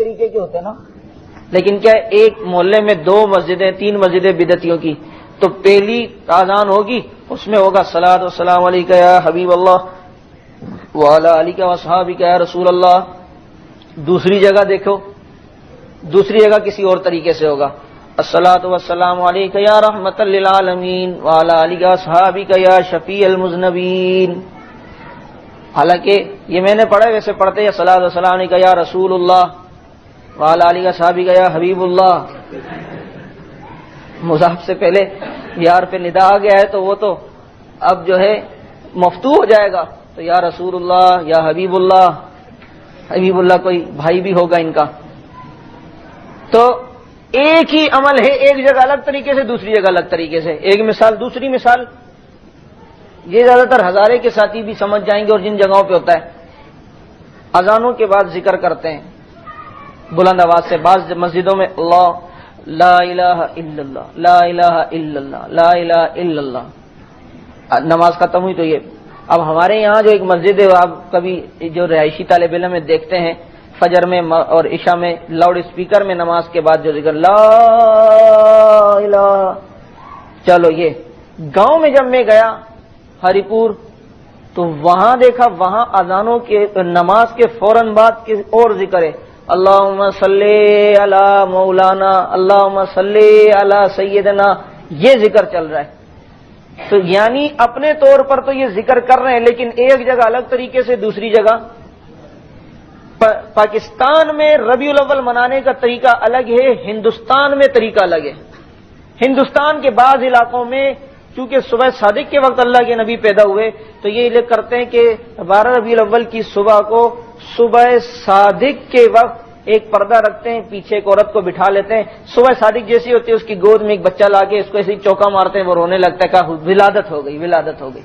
طریقے کے ہوتے ہیں نا، لیکن کیا ایک محلے میں 2 مسجدیں 3 مسجدیں بدعتیوں کی، تو پہلی اذان ہوگی اس میں ہوگا صلاۃ والسلام علیکہ یا حبیب اللہ وعلی آلہ واصحابہ یا رسول اللہ. دوسری جگہ دیکھو، دوسری جگہ کسی اور طریقے سے ہوگا الصلاۃ والسلام علیکہ یا رحمۃ للعالمین وعلی آلہ واصحابہ یا شفیع المذنبین. حالانکہ یہ میں نے پڑھا ہے، ویسے پڑھتے ہیں صلاۃ والسلام علیکہ یا رسول اللہ وعلی آلہ واصحابہ یا حبیب اللہ. مضاف سے پہلے یار پہ ندا آ گیا ہے تو وہ تو اب جو ہے مفتوح ہو جائے گا، تو یا رسول اللہ یا حبیب اللہ. حبیب اللہ کوئی بھائی بھی ہوگا ان کا. تو ایک ہی عمل ہے، ایک جگہ الگ طریقے سے، دوسری جگہ الگ طریقے سے. ایک مثال. دوسری مثال یہ زیادہ تر ہزارے کے ساتھی بھی سمجھ جائیں گے، اور جن جگہوں پہ ہوتا ہے اذانوں کے بعد ذکر کرتے ہیں بلند آواز سے. بعض مسجدوں میں اللہ لا الہ الا اللہ لا الہ الا اللہ لا الہ الا اللہ. نماز ختم ہوئی تو یہ. اب ہمارے یہاں جو ایک مسجد ہے، آپ کبھی جو رہائشی طالب علم میں دیکھتے ہیں فجر میں اور عشاء میں لاؤڈ اسپیکر میں نماز کے بعد جو ذکر لا الہ. چلو یہ گاؤں میں جب میں گیا ہری پور تو وہاں دیکھا، وہاں اذانوں کے نماز کے فوراً بعد اور ذکر ہے اللہم صلی علی مولانا اللہم صلی علی سیدنا. یہ ذکر چل رہا ہے. تو یعنی اپنے طور پر تو یہ ذکر کر رہے ہیں، لیکن ایک جگہ الگ طریقے سے، دوسری جگہ. پاکستان میں ربیع الاول منانے کا طریقہ الگ ہے، ہندوستان میں طریقہ الگ ہے. ہندوستان کے بعض علاقوں میں چونکہ صبح صادق کے وقت اللہ کے نبی پیدا ہوئے تو یہ لوگ کرتے ہیں کہ 12 ربیع الاول کی صبح کو صبح صادق کے وقت ایک پردہ رکھتے ہیں، پیچھے ایک عورت کو بٹھا لیتے ہیں. صبح صادق جیسی ہوتی ہے اس کی گود میں ایک بچہ لا کے اس کو ایسے چوکا مارتے ہیں، وہ رونے لگتا ہے کہ ولادت ہو گئی ولادت ہو گئی.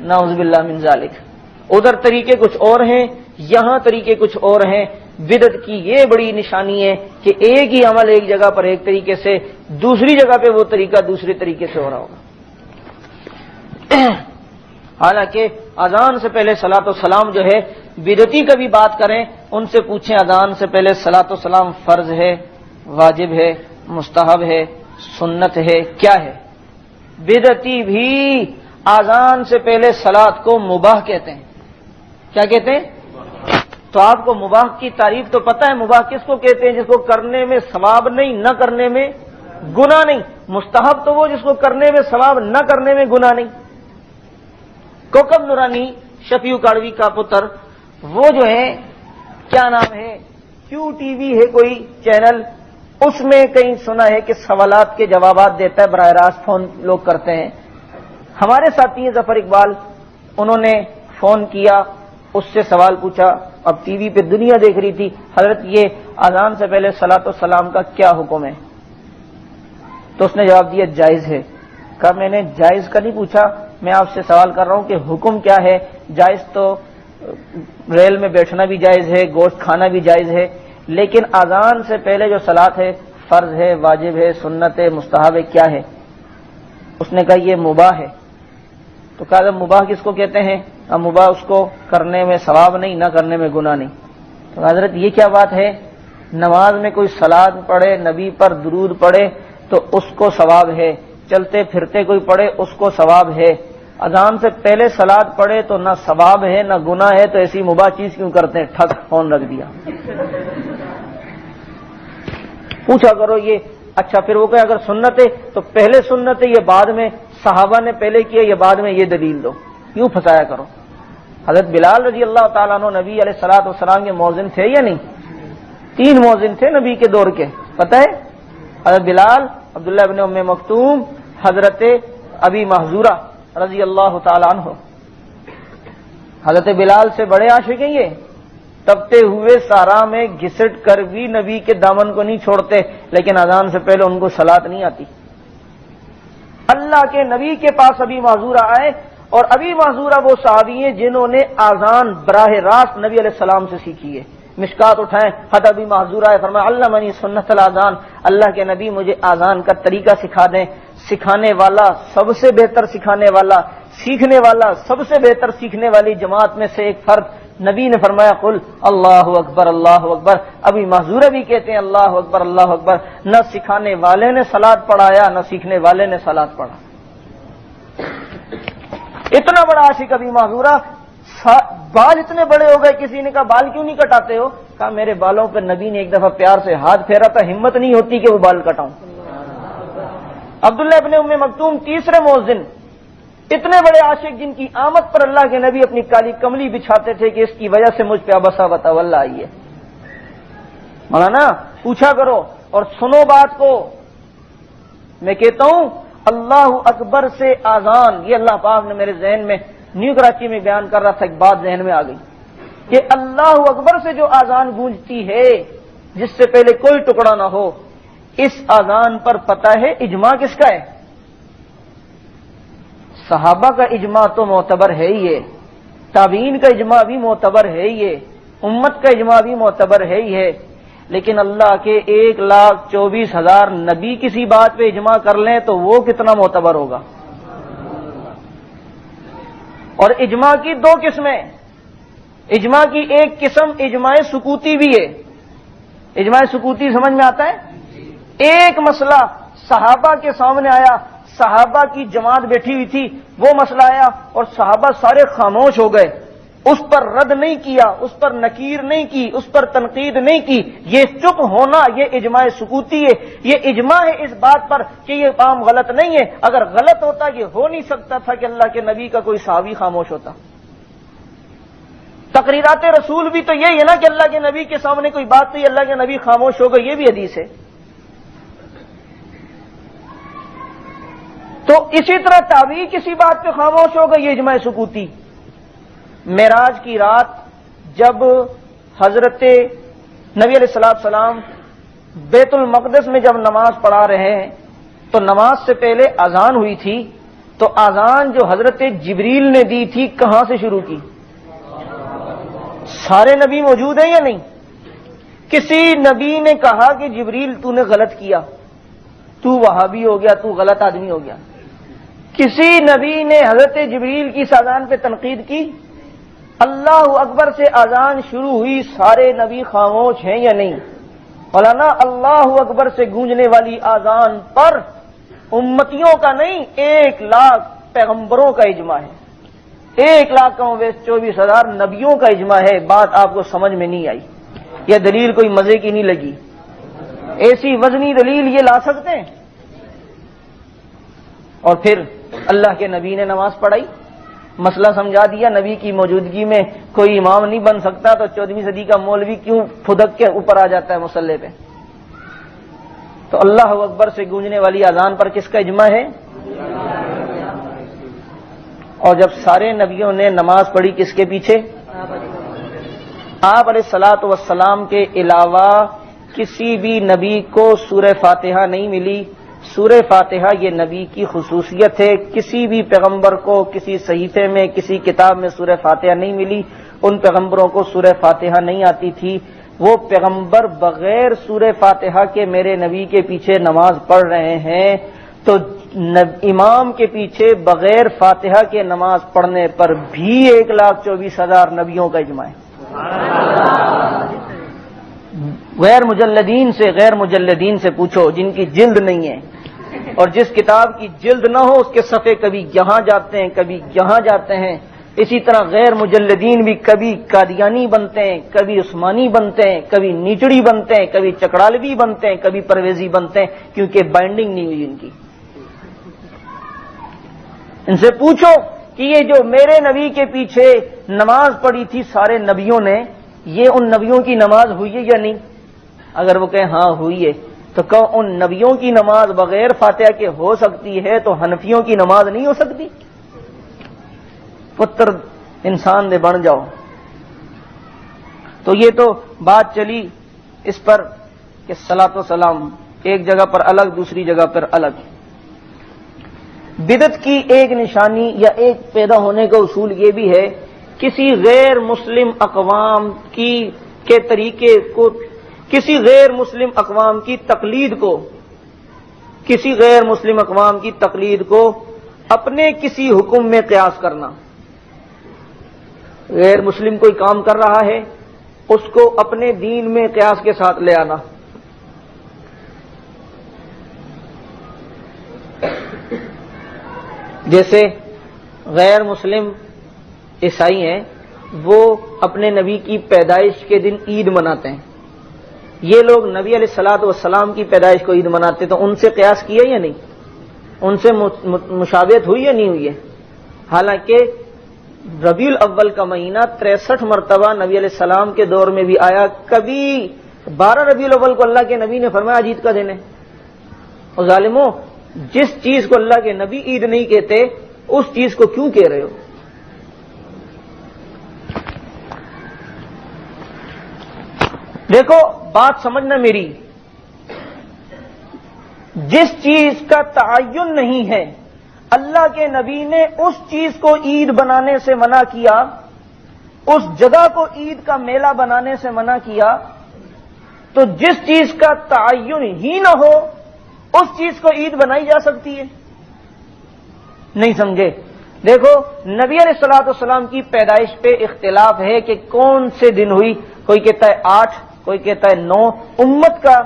نعوذ باللہ من ذالک. ادھر طریقے کچھ اور ہیں، یہاں طریقے کچھ اور ہیں. بدعت کی یہ بڑی نشانی ہے کہ ایک ہی عمل ایک جگہ پر ایک طریقے سے، دوسری جگہ پہ وہ طریقہ دوسرے طریقے سے ہو رہا ہوگا. حالانکہ اذان سے پہلے صلاۃ و سلام جو ہے، بدعتی کا بھی بات کریں ان سے پوچھیں اذان سے پہلے صلاۃ و سلام فرض ہے، واجب ہے، مستحب ہے، سنت ہے، کیا ہے؟ بدعتی بھی اذان سے پہلے صلاۃ کو مباح کہتے ہیں. کیا کہتے ہیں؟ تو آپ کو مباح کی تعریف تو پتہ ہے. مباح کس کو کہتے ہیں؟ جس کو کرنے میں ثواب نہیں، نہ کرنے میں گناہ نہیں. مستحب تو وہ جس کو کرنے میں ثواب، نہ کرنے میں گناہ نہیں. کوکب نورانی شفیع کاڑوی کا پتر، وہ جو ہے کیا نام ہے، کیو ٹی وی ہے کوئی چینل، اس میں کہیں سنا ہے کہ سوالات کے جوابات دیتا ہے، براہ راست فون لوگ کرتے ہیں. ہمارے ساتھی ہیں ظفر اقبال، انہوں نے فون کیا، اس سے سوال پوچھا. اب ٹی وی پہ دنیا دیکھ رہی تھی، حضرت یہ اذان سے پہلے صلاۃ و سلام کا کیا حکم ہے؟ تو اس نے جواب دیا جائز ہے. کہا میں نے جائز کا نہیں پوچھا، میں آپ سے سوال کر رہا ہوں کہ حکم کیا ہے؟ جائز تو ریل میں بیٹھنا بھی جائز ہے، گوشت کھانا بھی جائز ہے، لیکن اذان سے پہلے جو صلاۃ ہے فرض ہے، واجب ہے، سنت ہے، مستحب ہے، کیا ہے؟ اس نے کہا یہ مباح ہے. تو کہا مباح کس کو کہتے ہیں؟ اب مباح اس کو کرنے میں ثواب نہیں، نہ کرنے میں گناہ نہیں. تو حضرت یہ کیا بات ہے؟ نماز میں کوئی صلاۃ پڑھے، نبی پر درود پڑھے تو اس کو ثواب ہے، چلتے پھرتے کوئی پڑھے اس کو ثواب ہے. اذان سے پہلے صلاۃ پڑھے تو نہ ثواب ہے نہ گناہ ہے، تو ایسی مباح چیز کیوں کرتے ہیں؟ ٹھک فون رکھ دیا. پوچھا کرو یہ اچھا، پھر وہ کہ اگر سنت ہے تو پہلے سنت ہے، یہ بعد میں صحابہ نے پہلے کیا، یہ بعد میں، یہ دلیل دو. کیوں پھنسایا کرو؟ حضرت بلال رضی اللہ تعالیٰ عنہ نبی علیہ الصلوۃ والسلام کے مؤذن تھے یا نہیں؟ 3 مؤذن تھے نبی کے دور کے، پتہ ہے؟ حضرت بلال، عبداللہ ابن ام مکتوم، حضرت ابی محذورہ رضی اللہ تعالیٰ عنہ. حضرت بلال سے بڑے عاشق ہیں یہ، تپتے ہوئے سارا میں گھسٹ کر بھی نبی کے دامن کو نہیں چھوڑتے، لیکن اذان سے پہلے ان کو صلاۃ نہیں آتی. اللہ کے نبی کے پاس ابی معذورہ آئے، اور ابی معذورہ وہ صحابی ہیں جنہوں نے اذان براہ راست نبی علیہ السلام سے سیکھی ہے. مشکات اٹھائیں، حضرت ابی معذورہ ہے، فرمایا علمنی سنت الاذان، اللہ کے نبی مجھے اذان کا طریقہ سکھا دیں. سکھانے والا سب سے بہتر سکھانے والا، سیکھنے والا سب سے بہتر سیکھنے والی جماعت میں سے ایک فرد نبی نے فرمایا قل اللہ اکبر اللہ اکبر. ابھی معذورہ بھی کہتے ہیں اللہ اکبر اللہ اکبر. نہ سکھانے والے نے صلاۃ پڑھایا نہ سیکھنے والے نے صلاۃ پڑھا. اتنا بڑا عاشق ابھی معذورہ. بال اتنے بڑے ہو گئے, کسی نے کہا بال کیوں نہیں کٹاتے ہو؟ کہا میرے بالوں پہ نبی نے ایک دفعہ پیار سے ہاتھ پھیرا تھا, ہمت نہیں ہوتی کہ وہ بال کٹاؤں. عبداللہ ابن ام مکتوم تیسرے مؤذن, اتنے بڑے عاشق جن کی آمد پر اللہ کے نبی اپنی کالی کملی بچھاتے تھے کہ اس کی وجہ سے مجھ پہ عبسہ وتولی آئی ہے. مولانا پوچھا کرو اور سنو بات کو. میں کہتا ہوں اللہ اکبر سے آذان, یہ اللہ پاک نے میرے ذہن میں نیو کراچی میں بیان کر رہا تھا, ایک بات ذہن میں آ گئی کہ اللہ اکبر سے جو آذان گونجتی ہے جس سے پہلے کوئی ٹکڑا نہ ہو, اس آذان پر پتہ ہے اجماع کس کا ہے؟ صحابہ کا اجماع تو معتبر ہے ہی ہے, تابعین کا اجماع بھی معتبر ہے ہی ہے, امت کا اجماع بھی معتبر ہے ہی ہے, لیکن اللہ کے 1,24,000 نبی کسی بات پہ اجماع کر لیں تو وہ کتنا معتبر ہوگا. اور اجماع کی دو قسمیں. اجماع کی ایک قسم اجماع سکوتی بھی ہے. اجماع سکوتی سمجھ میں آتا ہے؟ ایک مسئلہ صحابہ کے سامنے آیا, صحابہ کی جماعت بیٹھی ہوئی تھی, وہ مسئلہ آیا اور صحابہ سارے خاموش ہو گئے, اس پر رد نہیں کیا, اس پر نکیر نہیں کی, اس پر تنقید نہیں کی. یہ چپ ہونا یہ اجماع سکوتی ہے. یہ اجماع ہے اس بات پر کہ یہ کام غلط نہیں ہے. اگر غلط ہوتا یہ ہو نہیں سکتا تھا کہ اللہ کے نبی کا کوئی صحابی خاموش ہوتا. تقریرات رسول بھی تو یہی ہے نا کہ اللہ کے نبی کے سامنے کوئی بات تو اللہ کے نبی خاموش ہو گئے, یہ بھی حدیث ہے. تو اسی طرح تابعی کسی بات پہ خاموش ہو گئے, یہ اجماع سکوتی. معراج کی رات جب حضرت نبی علیہ السلام بیت المقدس میں جب نماز پڑھا رہے ہیں تو نماز سے پہلے اذان ہوئی تھی, تو اذان جو حضرت جبریل نے دی تھی کہاں سے شروع کی؟ سارے نبی موجود ہیں یا نہیں؟ کسی نبی نے کہا کہ جبریل تو نے غلط کیا, تو وہابی ہو گیا, تو غلط آدمی ہو گیا؟ کسی نبی نے حضرت جبریل کی اس اذان پہ تنقید کی؟ اللہ اکبر سے اذان شروع ہوئی, سارے نبی خاموش ہیں یا نہیں؟ مولانا اللہ اکبر سے گونجنے والی اذان پر امتیوں کا نہیں 1,00,000 پیغمبروں کا اجماع ہے. 1,24,000 نبیوں کا اجماع ہے. بات آپ کو سمجھ میں نہیں آئی؟ یہ دلیل کوئی مزے کی نہیں لگی؟ ایسی وزنی دلیل یہ لا سکتے ہیں؟ اور پھر اللہ کے نبی نے نماز پڑھائی, مسئلہ سمجھا دیا, نبی کی موجودگی میں کوئی امام نہیں بن سکتا, تو 14ویں صدی کا مولوی کیوں پھدک کے اوپر آ جاتا ہے مصلی پہ؟ تو اللہ اکبر سے گونجنے والی اذان پر کس کا اجماع ہے؟ اور جب سارے نبیوں نے نماز پڑھی کس کے پیچھے؟ آپ علیہ الصلوۃ والسلام کے علاوہ کسی بھی نبی کو سورہ فاتحہ نہیں ملی. سورہ فاتحہ یہ نبی کی خصوصیت ہے. کسی بھی پیغمبر کو کسی صحیفے میں کسی کتاب میں سورہ فاتحہ نہیں ملی. ان پیغمبروں کو سورہ فاتحہ نہیں آتی تھی. وہ پیغمبر بغیر سورہ فاتحہ کے میرے نبی کے پیچھے نماز پڑھ رہے ہیں, تو امام کے پیچھے بغیر فاتحہ کے نماز پڑھنے پر بھی 1,24,000 نبیوں کا اجماع ہے. غیر مجلدین سے پوچھو جن کی جلد نہیں ہے, اور جس کتاب کی جلد نہ ہو اس کے صفحے کبھی یہاں جاتے ہیں کبھی یہاں جاتے ہیں. اسی طرح غیر مجلدین بھی کبھی قادیانی بنتے ہیں, کبھی عثمانی بنتے ہیں, کبھی نیچڑی بنتے ہیں, کبھی چکڑالوی بنتے ہیں, کبھی پرویزی بنتے ہیں, کیونکہ بائنڈنگ نہیں ہوئی ان کی. ان سے پوچھو کہ یہ جو میرے نبی کے پیچھے نماز پڑھی تھی سارے نبیوں نے, یہ ان نبیوں کی نماز ہوئی ہے یا نہیں؟ اگر وہ کہیں ہاں ہوئی ہے تو کہو ان نبیوں کی نماز بغیر فاتحہ کے ہو سکتی ہے تو حنفیوں کی نماز نہیں ہو سکتی؟ پتر انسان دے بن جاؤ. تو یہ تو بات چلی اس پر کہ صلاۃ و سلام ایک جگہ پر الگ دوسری جگہ پر الگ. بدعت کی ایک نشانی یا ایک پیدا ہونے کا اصول یہ بھی ہے, کسی غیر مسلم اقوام کے طریقے کو, کسی غیر مسلم اقوام کی تقلید کو اپنے کسی حکم میں قیاس کرنا. غیر مسلم کوئی کام کر رہا ہے اس کو اپنے دین میں قیاس کے ساتھ لے آنا. جیسے غیر مسلم عیسائی ہیں وہ اپنے نبی کی پیدائش کے دن عید مناتے ہیں. یہ لوگ نبی علیہ الصلوۃ والسلام کی پیدائش کو عید مناتے تو ان سے قیاس کیا یا نہیں؟ ان سے مشابہت ہوئی یا نہیں ہوئی ہے؟ حالانکہ ربیع الاول کا مہینہ 63 مرتبہ نبی علیہ السلام کے دور میں بھی آیا. کبھی 12 ربیع الاول کو اللہ کے نبی نے فرمایا آج عید کا دن ہے. اور ظالموں، جس چیز کو اللہ کے نبی عید نہیں کہتے اس چیز کو کیوں کہہ رہے ہو؟ دیکھو بات سمجھنا میری، جس چیز کا تعین نہیں ہے اللہ کے نبی نے اس چیز کو عید بنانے سے منع کیا، اس جگہ کو عید کا میلہ بنانے سے منع کیا. تو جس چیز کا تعین ہی نہ ہو اس چیز کو عید بنائی جا سکتی ہے؟ نہیں سمجھے؟ دیکھو نبی علیہ الصلوۃ والسلام کی پیدائش پہ اختلاف ہے کہ کون سے دن ہوئی. کوئی کہتا ہے 8، کوئی کہتا ہے 9. امت کا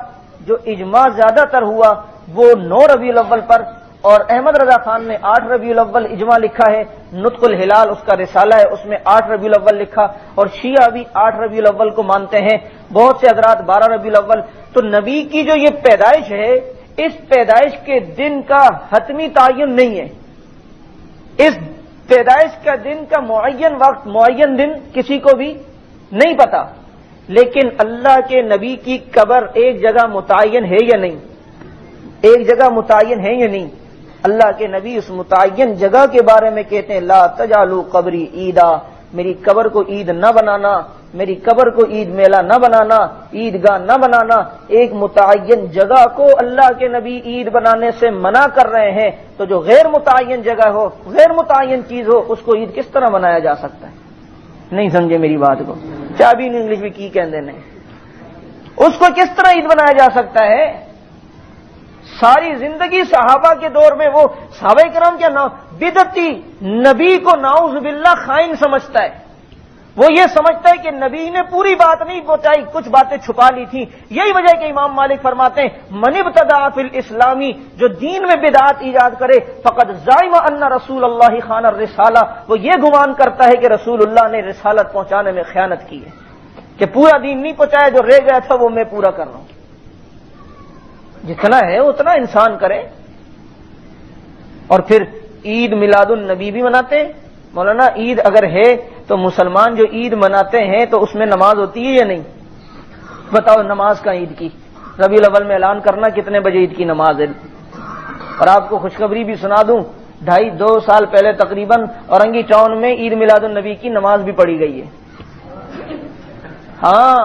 جو اجماع زیادہ تر ہوا وہ 9 ربیع الاول پر، اور احمد رضا خان نے 8 ربیع الاول اجماع لکھا ہے. نطق الہلال اس کا رسالہ ہے، اس میں 8 ربیع الاول لکھا. اور شیعہ بھی 8 ربیع الاول کو مانتے ہیں، بہت سے حضرات 12 ربیع الاول. تو نبی کی جو یہ پیدائش ہے اس پیدائش کے دن کا حتمی تعین نہیں ہے. اس پیدائش کا دن کا معین وقت، معین دن کسی کو بھی نہیں پتا. لیکن اللہ کے نبی کی قبر ایک جگہ متعین ہے یا نہیں؟ ایک جگہ متعین ہے یا نہیں؟ اللہ کے نبی اس متعین جگہ کے بارے میں کہتے ہیں لا تجعلوا قبری عیدا، میری قبر کو عید نہ بنانا، میری قبر کو عید میلہ نہ بنانا، عیدگاہ نہ بنانا. ایک متعین جگہ کو اللہ کے نبی عید بنانے سے منع کر رہے ہیں. تو جو غیر متعین جگہ ہو، غیر متعین چیز ہو، اس کو عید کس طرح منایا جا سکتا ہے؟ نہیں سمجھے میری بات کو؟ چابی انگلش میں کی کہندے نے، اس کو کس طرح عید بنایا جا سکتا ہے؟ ساری زندگی صحابہ کے دور میں وہ صحابہ کرام کیا بدعتی، نبی کو نعوذ باللہ خائن سمجھتا ہے. وہ یہ سمجھتا ہے کہ نبی نے پوری بات نہیں پہنچائی، کچھ باتیں چھپا لی تھی. یہی وجہ ہے کہ امام مالک فرماتے ہیں من ابتدع فی الاسلامی، جو دین میں بدعات ایجاد کرے فقد زعم ان رسول اللہ خان الرسالہ، وہ یہ گمان کرتا ہے کہ رسول اللہ نے رسالت پہنچانے میں خیانت کی ہے، کہ پورا دین نہیں پہنچایا، جو رہ گیا تھا وہ میں پورا کر رہا ہوں. جتنا ہے اتنا انسان کرے. اور پھر عید میلاد النبی بھی مناتے ہیں. مولانا عید اگر ہے تو مسلمان جو عید مناتے ہیں تو اس میں نماز ہوتی ہے یا نہیں؟ بتاؤ نماز کا عید کی ربیع الاول میں اعلان کرنا کتنے بجے عید کی نماز ہے. اور آپ کو خوشخبری بھی سنا دوں، 2.5 سال پہلے تقریباً اورنگی ٹاؤن میں عید میلاد النبی کی نماز بھی پڑھی گئی ہے. ہاں،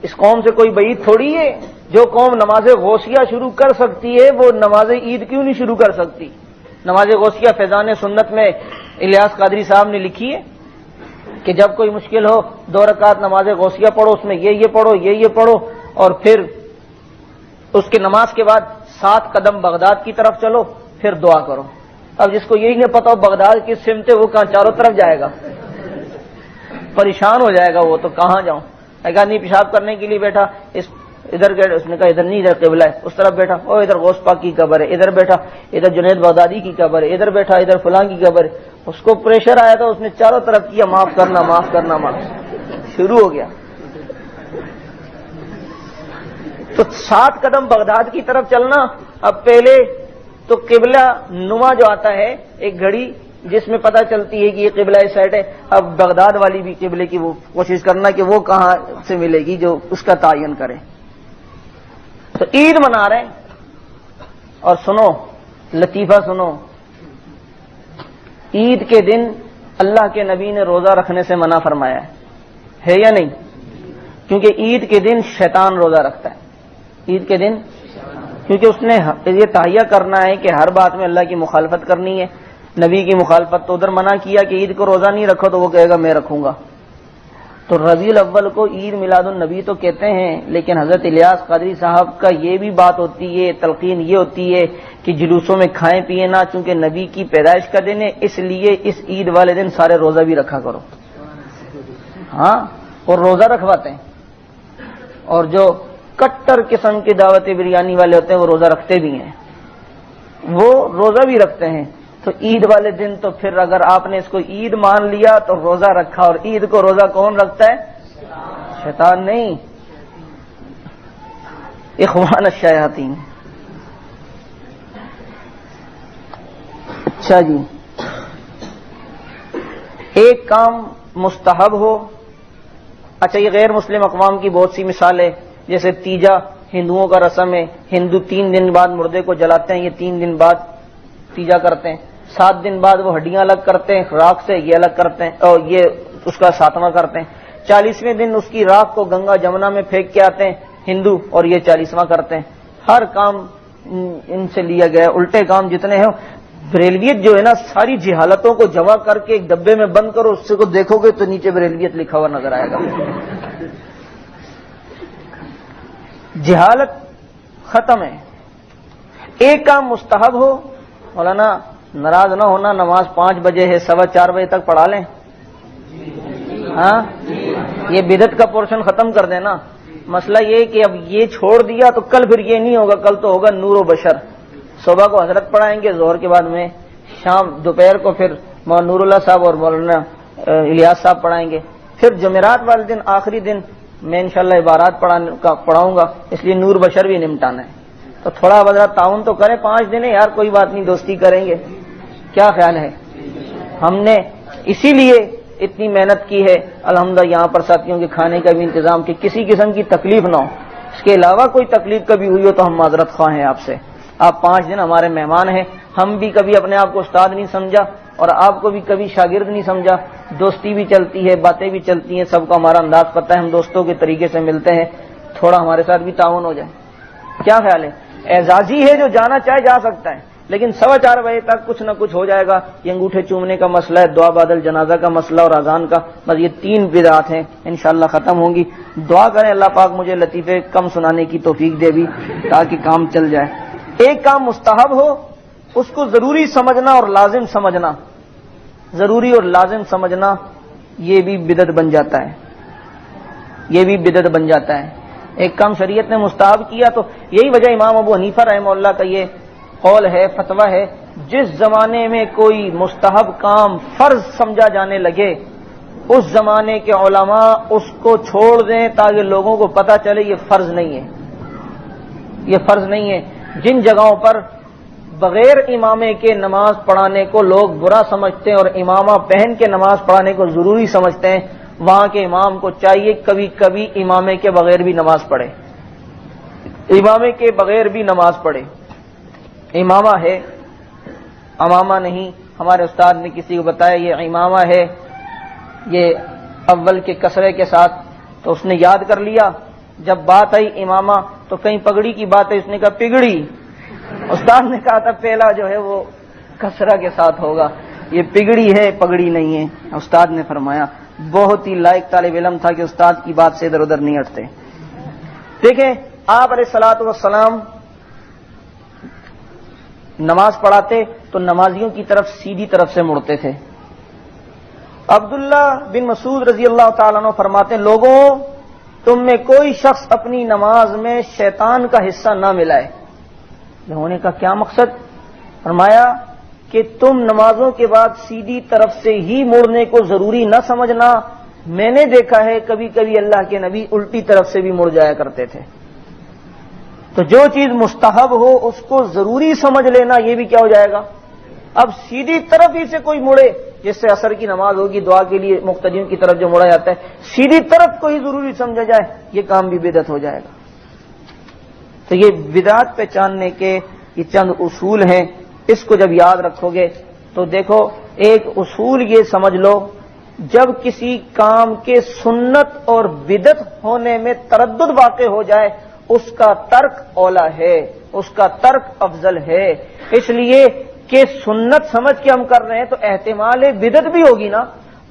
اس قوم سے کوئی بعید تھوڑی ہے. جو قوم نماز غوثیہ شروع کر سکتی ہے وہ نماز عید کیوں نہیں شروع کر سکتی؟ نماز غوثیہ فیضان سنت میں الیاس قادری صاحب نے لکھی ہے کہ جب کوئی مشکل ہو 2 رکعت نماز غوثیہ پڑھو، اس میں یہ پڑھو، یہ پڑھو، اور پھر اس کے نماز کے بعد 7 قدم بغداد کی طرف چلو، پھر دعا کرو. اب جس کو یہی نہیں پتا ہو بغداد کی سمت ہے وہ کہاں چاروں طرف جائے گا؟ پریشان ہو جائے گا وہ تو. کہاں جاؤں؟ ایک آدمی پیشاب کرنے کے لیے بیٹھا، ادھر گئے، اس نے کہا ادھر نہیں، ادھر قبلہ ہے. اس طرف بیٹھا، او ادھر غوث پاک کی قبر ہے. ادھر بیٹھا، ادھر جنید بغدادی کی قبر ہے. ادھر بیٹھا، ادھر فلاں کی قبر ہے. اس کو پریشر آیا تھا، اس نے چاروں طرف کیا معاف کرنا، معاف کرنا، معاف. شروع ہو گیا. تو 7 قدم بغداد کی طرف چلنا. اب پہلے تو قبلہ نما جو آتا ہے ایک گھڑی جس میں پتہ چلتی ہے کہ یہ قبلہ اس سائڈ ہے. اب بغداد والی بھی قبلے کی وہ کوشش کرنا کہ وہ کہاں سے ملے گی جو اس کا تعین کرے. تو عید منا رہے ہیں. اور سنو لطیفہ سنو، عید کے دن اللہ کے نبی نے روزہ رکھنے سے منع فرمایا ہے یا نہیں؟ کیونکہ عید کے دن شیطان روزہ رکھتا ہے. عید کے دن کیونکہ اس نے یہ تہیہ کرنا ہے کہ ہر بات میں اللہ کی مخالفت کرنی ہے. نبی کی مخالفت تو ادھر منع کیا کہ عید کو روزہ نہیں رکھو، تو وہ کہے گا میں رکھوں گا. تو ربیع الاول کو عید میلاد النبی تو کہتے ہیں، لیکن حضرت الیاس قادری صاحب کا یہ بھی بات ہوتی ہے، تلقین یہ ہوتی ہے کہ جلوسوں میں کھائیں پیئیں نہ، چونکہ نبی کی پیدائش کا دن ہے، اس لیے اس عید والے دن سارے روزہ بھی رکھا کرو. ہاں، اور روزہ رکھواتے ہیں، اور جو کٹر قسم کی دعوتی بریانی والے ہوتے ہیں وہ روزہ رکھتے بھی ہیں، وہ روزہ بھی رکھتے ہیں۔ تو عید والے دن تو پھر اگر آپ نے اس کو عید مان لیا تو روزہ رکھا، اور عید کو روزہ کون رکھتا ہے؟ شیطان نہیں، اخوان الشیاطین۔ اچھا جی، ایک کام مستحب ہو، اچھا یہ غیر مسلم اقوام کی بہت سی مثالیں، جیسے تیجا ہندوؤں کا رسم ہے، ہندو 3 دن بعد مردے کو جلاتے ہیں، یہ 3 دن بعد تیجا کرتے ہیں، 7 دن بعد وہ ہڈیاں الگ کرتے ہیں راکھ سے، یہ الگ کرتے ہیں، اور یہ اس کا 7واں کرتے ہیں، 40ویں دن اس کی راکھ کو گنگا جمنا میں پھینک کے آتے ہیں ہندو، اور یہ 40واں کرتے ہیں۔ ہر کام ان سے لیا گیا، الٹے کام جتنے ہیں۔ بریلویت جو ہے نا، ساری جہالتوں کو جمع کر کے ایک ڈبے میں بند کرو، اس سے کو دیکھو گے تو نیچے بریلویت لکھا ہوا نظر آئے گا۔ جہالت ختم ہے۔ ایک کام مستحب ہو، مولانا ناراض نہ ہونا، نماز 5 بجے ہے، 4:15 بجے تک پڑھا لیں، ہاں یہ بدعت کا پورشن ختم کر دینا۔ مسئلہ یہ کہ اب یہ چھوڑ دیا تو کل پھر یہ نہیں ہوگا، کل تو ہوگا نور و بشر۔ صبح کو حضرت پڑھائیں گے، ظہر کے بعد میں، شام دوپہر کو پھر مولانا نور اللہ صاحب اور مولانا الیاس صاحب پڑھائیں گے، پھر جمعرات والے دن آخری دن میں انشاءاللہ عبارات پڑھاؤں گا، اس لیے نور بشر بھی نمٹانا ہے۔ تو تھوڑا حضرت تعاون تو کریں، 5 دن ہے یار، کوئی بات نہیں، دوستی کریں گے، کیا خیال ہے؟ ہم نے اسی لیے اتنی محنت کی ہے الحمدللہ، یہاں پر ساتھیوں کے کھانے کا بھی انتظام، کہ کسی قسم کی تکلیف نہ ہو۔ اس کے علاوہ کوئی تکلیف کبھی ہوئی ہو تو ہم معذرت خواہ ہیں آپ سے۔ آپ 5 دن ہمارے مہمان ہیں، ہم بھی کبھی اپنے آپ کو استاد نہیں سمجھا اور آپ کو بھی کبھی شاگرد نہیں سمجھا، دوستی بھی چلتی ہے، باتیں بھی چلتی ہیں، سب کو ہمارا انداز پتہ ہے، ہم دوستوں کے طریقے سے ملتے ہیں، تھوڑا ہمارے ساتھ بھی تعاون ہو جائے، کیا خیال ہے؟ اعزازی ہے، جو جانا چاہے جا سکتا ہے، لیکن 4:15 بجے تک کچھ نہ کچھ ہو جائے گا۔ یہ انگوٹھے چومنے کا مسئلہ ہے، دعا بعد الجنازہ کا مسئلہ اور اذان کا، بس یہ 3 بدعات ہیں، انشاءاللہ ختم ہوں گی۔ دعا کریں اللہ پاک مجھے لطیفے کم سنانے کی توفیق دے بھی، تاکہ کام چل جائے۔ ایک کام مستحب ہو، اس کو ضروری سمجھنا اور لازم سمجھنا، ضروری اور لازم سمجھنا، یہ بھی بدعت بن جاتا ہے، یہ بھی بدعت بن جاتا ہے۔ ایک کام شریعت نے مستحب کیا تو یہی وجہ امام ابو حنیفہ رحمہ اللہ کا یہ قول ہے، فتویٰ ہے، جس زمانے میں کوئی مستحب کام فرض سمجھا جانے لگے، اس زمانے کے علماء اس کو چھوڑ دیں تاکہ لوگوں کو پتہ چلے یہ فرض نہیں ہے، یہ فرض نہیں ہے۔ جن جگہوں پر بغیر امامے کے نماز پڑھانے کو لوگ برا سمجھتے ہیں اور امامہ پہن کے نماز پڑھانے کو ضروری سمجھتے ہیں، وہاں کے امام کو چاہیے کبھی کبھی امامے کے بغیر بھی نماز پڑھے، امامے کے بغیر بھی نماز پڑھے۔ امامہ ہے، امامہ نہیں، ہمارے استاد نے کسی کو بتایا یہ امامہ ہے، یہ اول کے کسرے کے ساتھ، تو اس نے یاد کر لیا، جب بات آئی امامہ تو کہیں پگڑی کی بات ہے، اس نے کہا پگڑی، استاد نے کہا تھا پہلا جو ہے وہ کسرہ کے ساتھ ہوگا، یہ پگڑی ہے پگڑی نہیں ہے۔ استاد نے فرمایا، بہت ہی لائق طالب علم تھا کہ استاد کی بات سے ادھر ادھر نہیں ہٹتے۔ دیکھیں آپ علیہ الصلوۃ والسلام نماز پڑھاتے تو نمازیوں کی طرف سیدھی طرف سے مڑتے تھے۔ عبداللہ بن مسعود رضی اللہ تعالیٰ عنہ فرماتے ہیں، لوگوں تم میں کوئی شخص اپنی نماز میں شیطان کا حصہ نہ ملائے۔ ہونے کا کیا مقصد؟ فرمایا کہ تم نمازوں کے بعد سیدھی طرف سے ہی مڑنے کو ضروری نہ سمجھنا، میں نے دیکھا ہے کبھی کبھی اللہ کے نبی الٹی طرف سے بھی مڑ جایا کرتے تھے۔ تو جو چیز مستحب ہو اس کو ضروری سمجھ لینا، یہ بھی کیا ہو جائے گا؟ اب سیدھی طرف ہی سے کوئی مڑے، جس سے عصر کی نماز ہوگی دعا کے لیے مقتدیوں کی طرف جو مڑا جاتا ہے، سیدھی طرف کو ہی ضروری سمجھا جائے، یہ کام بھی بدعت ہو جائے گا۔ تو یہ بدعت پہچاننے کے یہ چند اصول ہیں، اس کو جب یاد رکھو گے تو دیکھو، ایک اصول یہ سمجھ لو، جب کسی کام کے سنت اور بدعت ہونے میں تردد واقع ہو جائے، اس کا ترک اولا ہے، اس کا ترک افضل ہے، اس لیے کہ سنت سمجھ کے ہم کر رہے ہیں تو احتمال بدعت بھی ہوگی نا،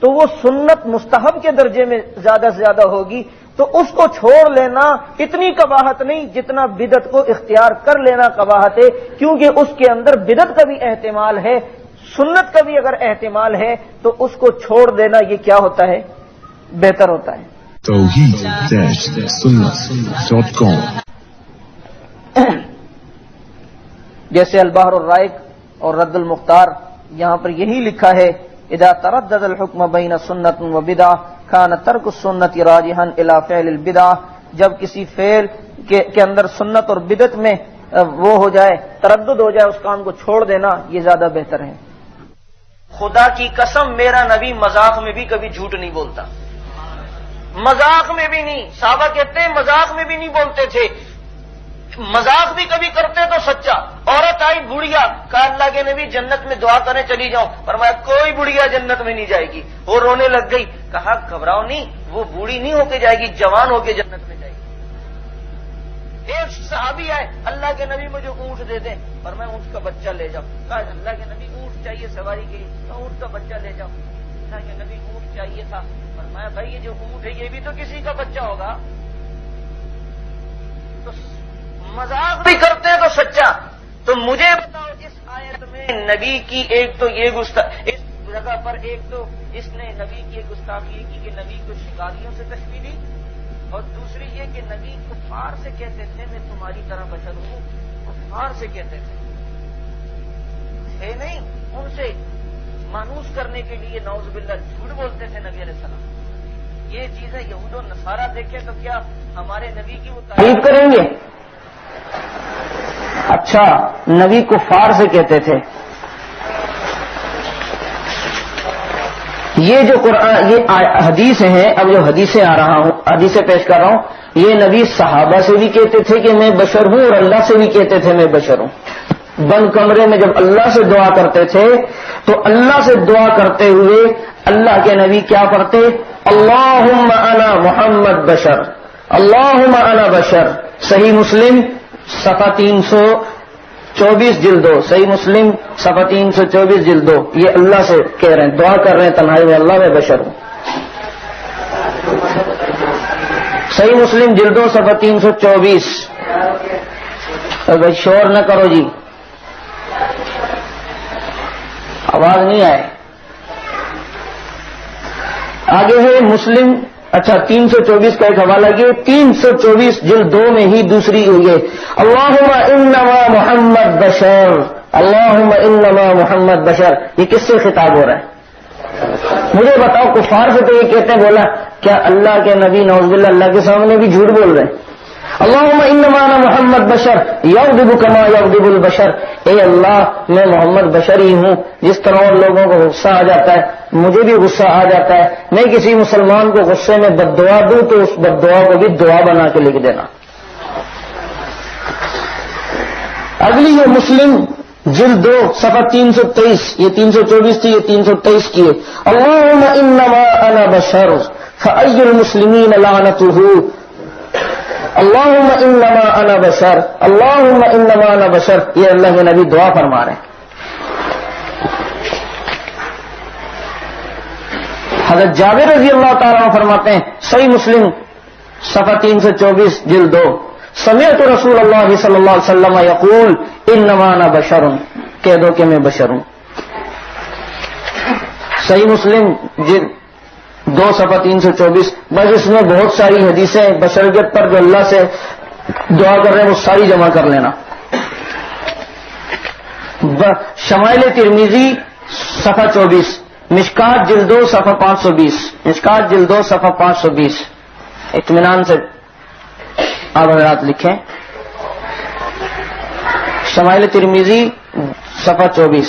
تو وہ سنت مستحب کے درجے میں زیادہ سے زیادہ ہوگی، تو اس کو چھوڑ لینا اتنی قباحت نہیں جتنا بدعت کو اختیار کر لینا قباحت ہے، کیونکہ اس کے اندر بدعت کا بھی احتمال ہے، سنت کا بھی اگر احتمال ہے تو اس کو چھوڑ دینا یہ کیا ہوتا ہے؟ بہتر ہوتا ہے۔ توحید-sunnah.com جیسے البحر الرائق اور رد المختار، یہاں پر یہی لکھا ہے اذا تردد الحکم بین سنت و بدعہ کان ترک السنت راجحا الی فعل البدعہ، جب کسی فعل کے اندر سنت اور بدعت میں وہ ہو جائے، تردد ہو جائے، اس کام کو چھوڑ دینا یہ زیادہ بہتر ہے۔ خدا کی قسم میرا نبی مذاق میں بھی کبھی جھوٹ نہیں بولتا، مذاق میں بھی نہیں۔ صحابہ کہتے ہیں مذاق میں بھی نہیں بولتے تھے، مذاق بھی کبھی کرتے تو سچا۔ عورت آئی بڑھیا، کہا اللہ کے نبی جنت میں دعا کریں چلی جاؤں، فرمایا کوئی بڑھیا جنت میں نہیں جائے گی۔ وہ رونے لگ گئی، کہا گھبراؤ نہیں، وہ بوڑھی نہیں ہو کے جائے گی، جوان ہو کے جنت میں جائے گی۔ ایک صحابی آئے، اللہ کے نبی مجھے اونٹ دے دیں، فرمایا اونٹ کا بچہ لے جاؤ۔ کہا اللہ کے نبی اونٹ چاہیے سواری کے لیے، کہا اونٹ کا بچہ لے جاؤ۔ اللہ کے نبی اونٹ چاہیے تھا، فرمایا بھائی یہ جو اونٹ ہے یہ بھی تو کسی کا بچہ ہوگا۔ تو مذاق بھی کرتے ہیں تو سچا۔ تو مجھے بتاؤ اس آیت میں نبی کی ایک تو یہ اس جگہ پر ایک تو اس نے نبی کی ایک گستاخی کی کہ نبی کو شکاریوں سے تشبیہ دی، اور دوسری یہ کہ نبی کفار سے کہتے تھے میں تمہاری طرح بشر ہوں، کفار سے کہتے تھے نہیں، ان سے مانوس کرنے کے لیے نعوذ باللہ جھوٹ بولتے تھے نبی علیہ السلام۔ یہ چیزیں یہود و نصارہ دیکھیں تو کیا ہمارے نبی کی وہ تعریف کریں گے؟ اچھا نبی کفار سے کہتے تھے۔ یہ جو قرآن یہ حدیث ہیں، اب جو حدیثیں آ رہا ہوں، حدیثیں پیش کر رہا ہوں، یہ نبی صحابہ سے بھی کہتے تھے کہ میں بشر ہوں، اور اللہ سے بھی کہتے تھے میں بشر ہوں۔ بند کمرے میں جب اللہ سے دعا کرتے تھے تو اللہ سے دعا کرتے ہوئے اللہ کے نبی کیا پڑھتے؟ اللہم انا محمد بشر، اللہم انا بشر۔ صحیح مسلم صفحہ 324 جلد 2، صحیح مسلم صفحہ 324 جلد 2، یہ اللہ سے کہہ رہے ہیں، دعا کر رہے ہیں تنہائی میں، اللہ میں بشر ہوں۔ صحیح مسلم جلد 2 صفحہ 324۔ بھائی شور نہ کرو جی، آواز نہیں آئے۔ آگے ہے مسلم، اچھا 324 کا ایک حوالہ یہ 324 جلد 2 میں ہی دوسری ہوئی ہے اللہم انما محمد بشر، اللہم انما محمد بشر۔ یہ کس سے خطاب ہو رہا ہے؟ مجھے بتاؤ، کفار سے تو یہ کہتے ہیں بولا، کیا اللہ کے نبی نعوذ باللہ اللہ کے سامنے بھی جھوٹ بول رہے ہیں؟ اللہم انما انا محمد بشر یغضب کما یغضب البشر، اے اللہ میں محمد بشر ہی ہوں، جس طرح اور لوگوں کو غصہ آ جاتا ہے مجھے بھی غصہ آ جاتا ہے، میں کسی مسلمان کو غصے میں بد دعا دوں تو اس بد دعا کو بھی دعا بنا کے لکھ دینا۔ اگلی ہے مسلم جلد 2 صفحہ 323، یہ 324 تھی، یہ 323 کی ہے اللہم انما انا بشر فأی المسلمین لعنتہ، اللہم انما انا بشر، اللہم انما انا بشر، یہ اللہ کے نبی دعا فرما رہے ہیں۔ حضرت جابر رضی اللہ تعالیٰ عنہ فرماتے ہیں صحیح مسلم صفحہ 324 جلد 2، سمعت رسول اللہ صلی اللہ علیہ وسلم یقول انما انا بشر، کہہ دو کہ میں بشر ہوں۔ صحیح مسلم جلد 2 صفحہ 324۔ بس اس میں بہت ساری حدیثیں بشریت پر جو اللہ سے دعا کر رہے ہیں وہ ساری جمع کر لینا۔ شمائل ترمذی صفحہ 24، مشکات جلد 2 صفحہ 520، مشکات جلد 2 صفحہ 520۔ اطمینان سے آپ حضرات لکھیں، شمائل ترمذی صفحہ 24۔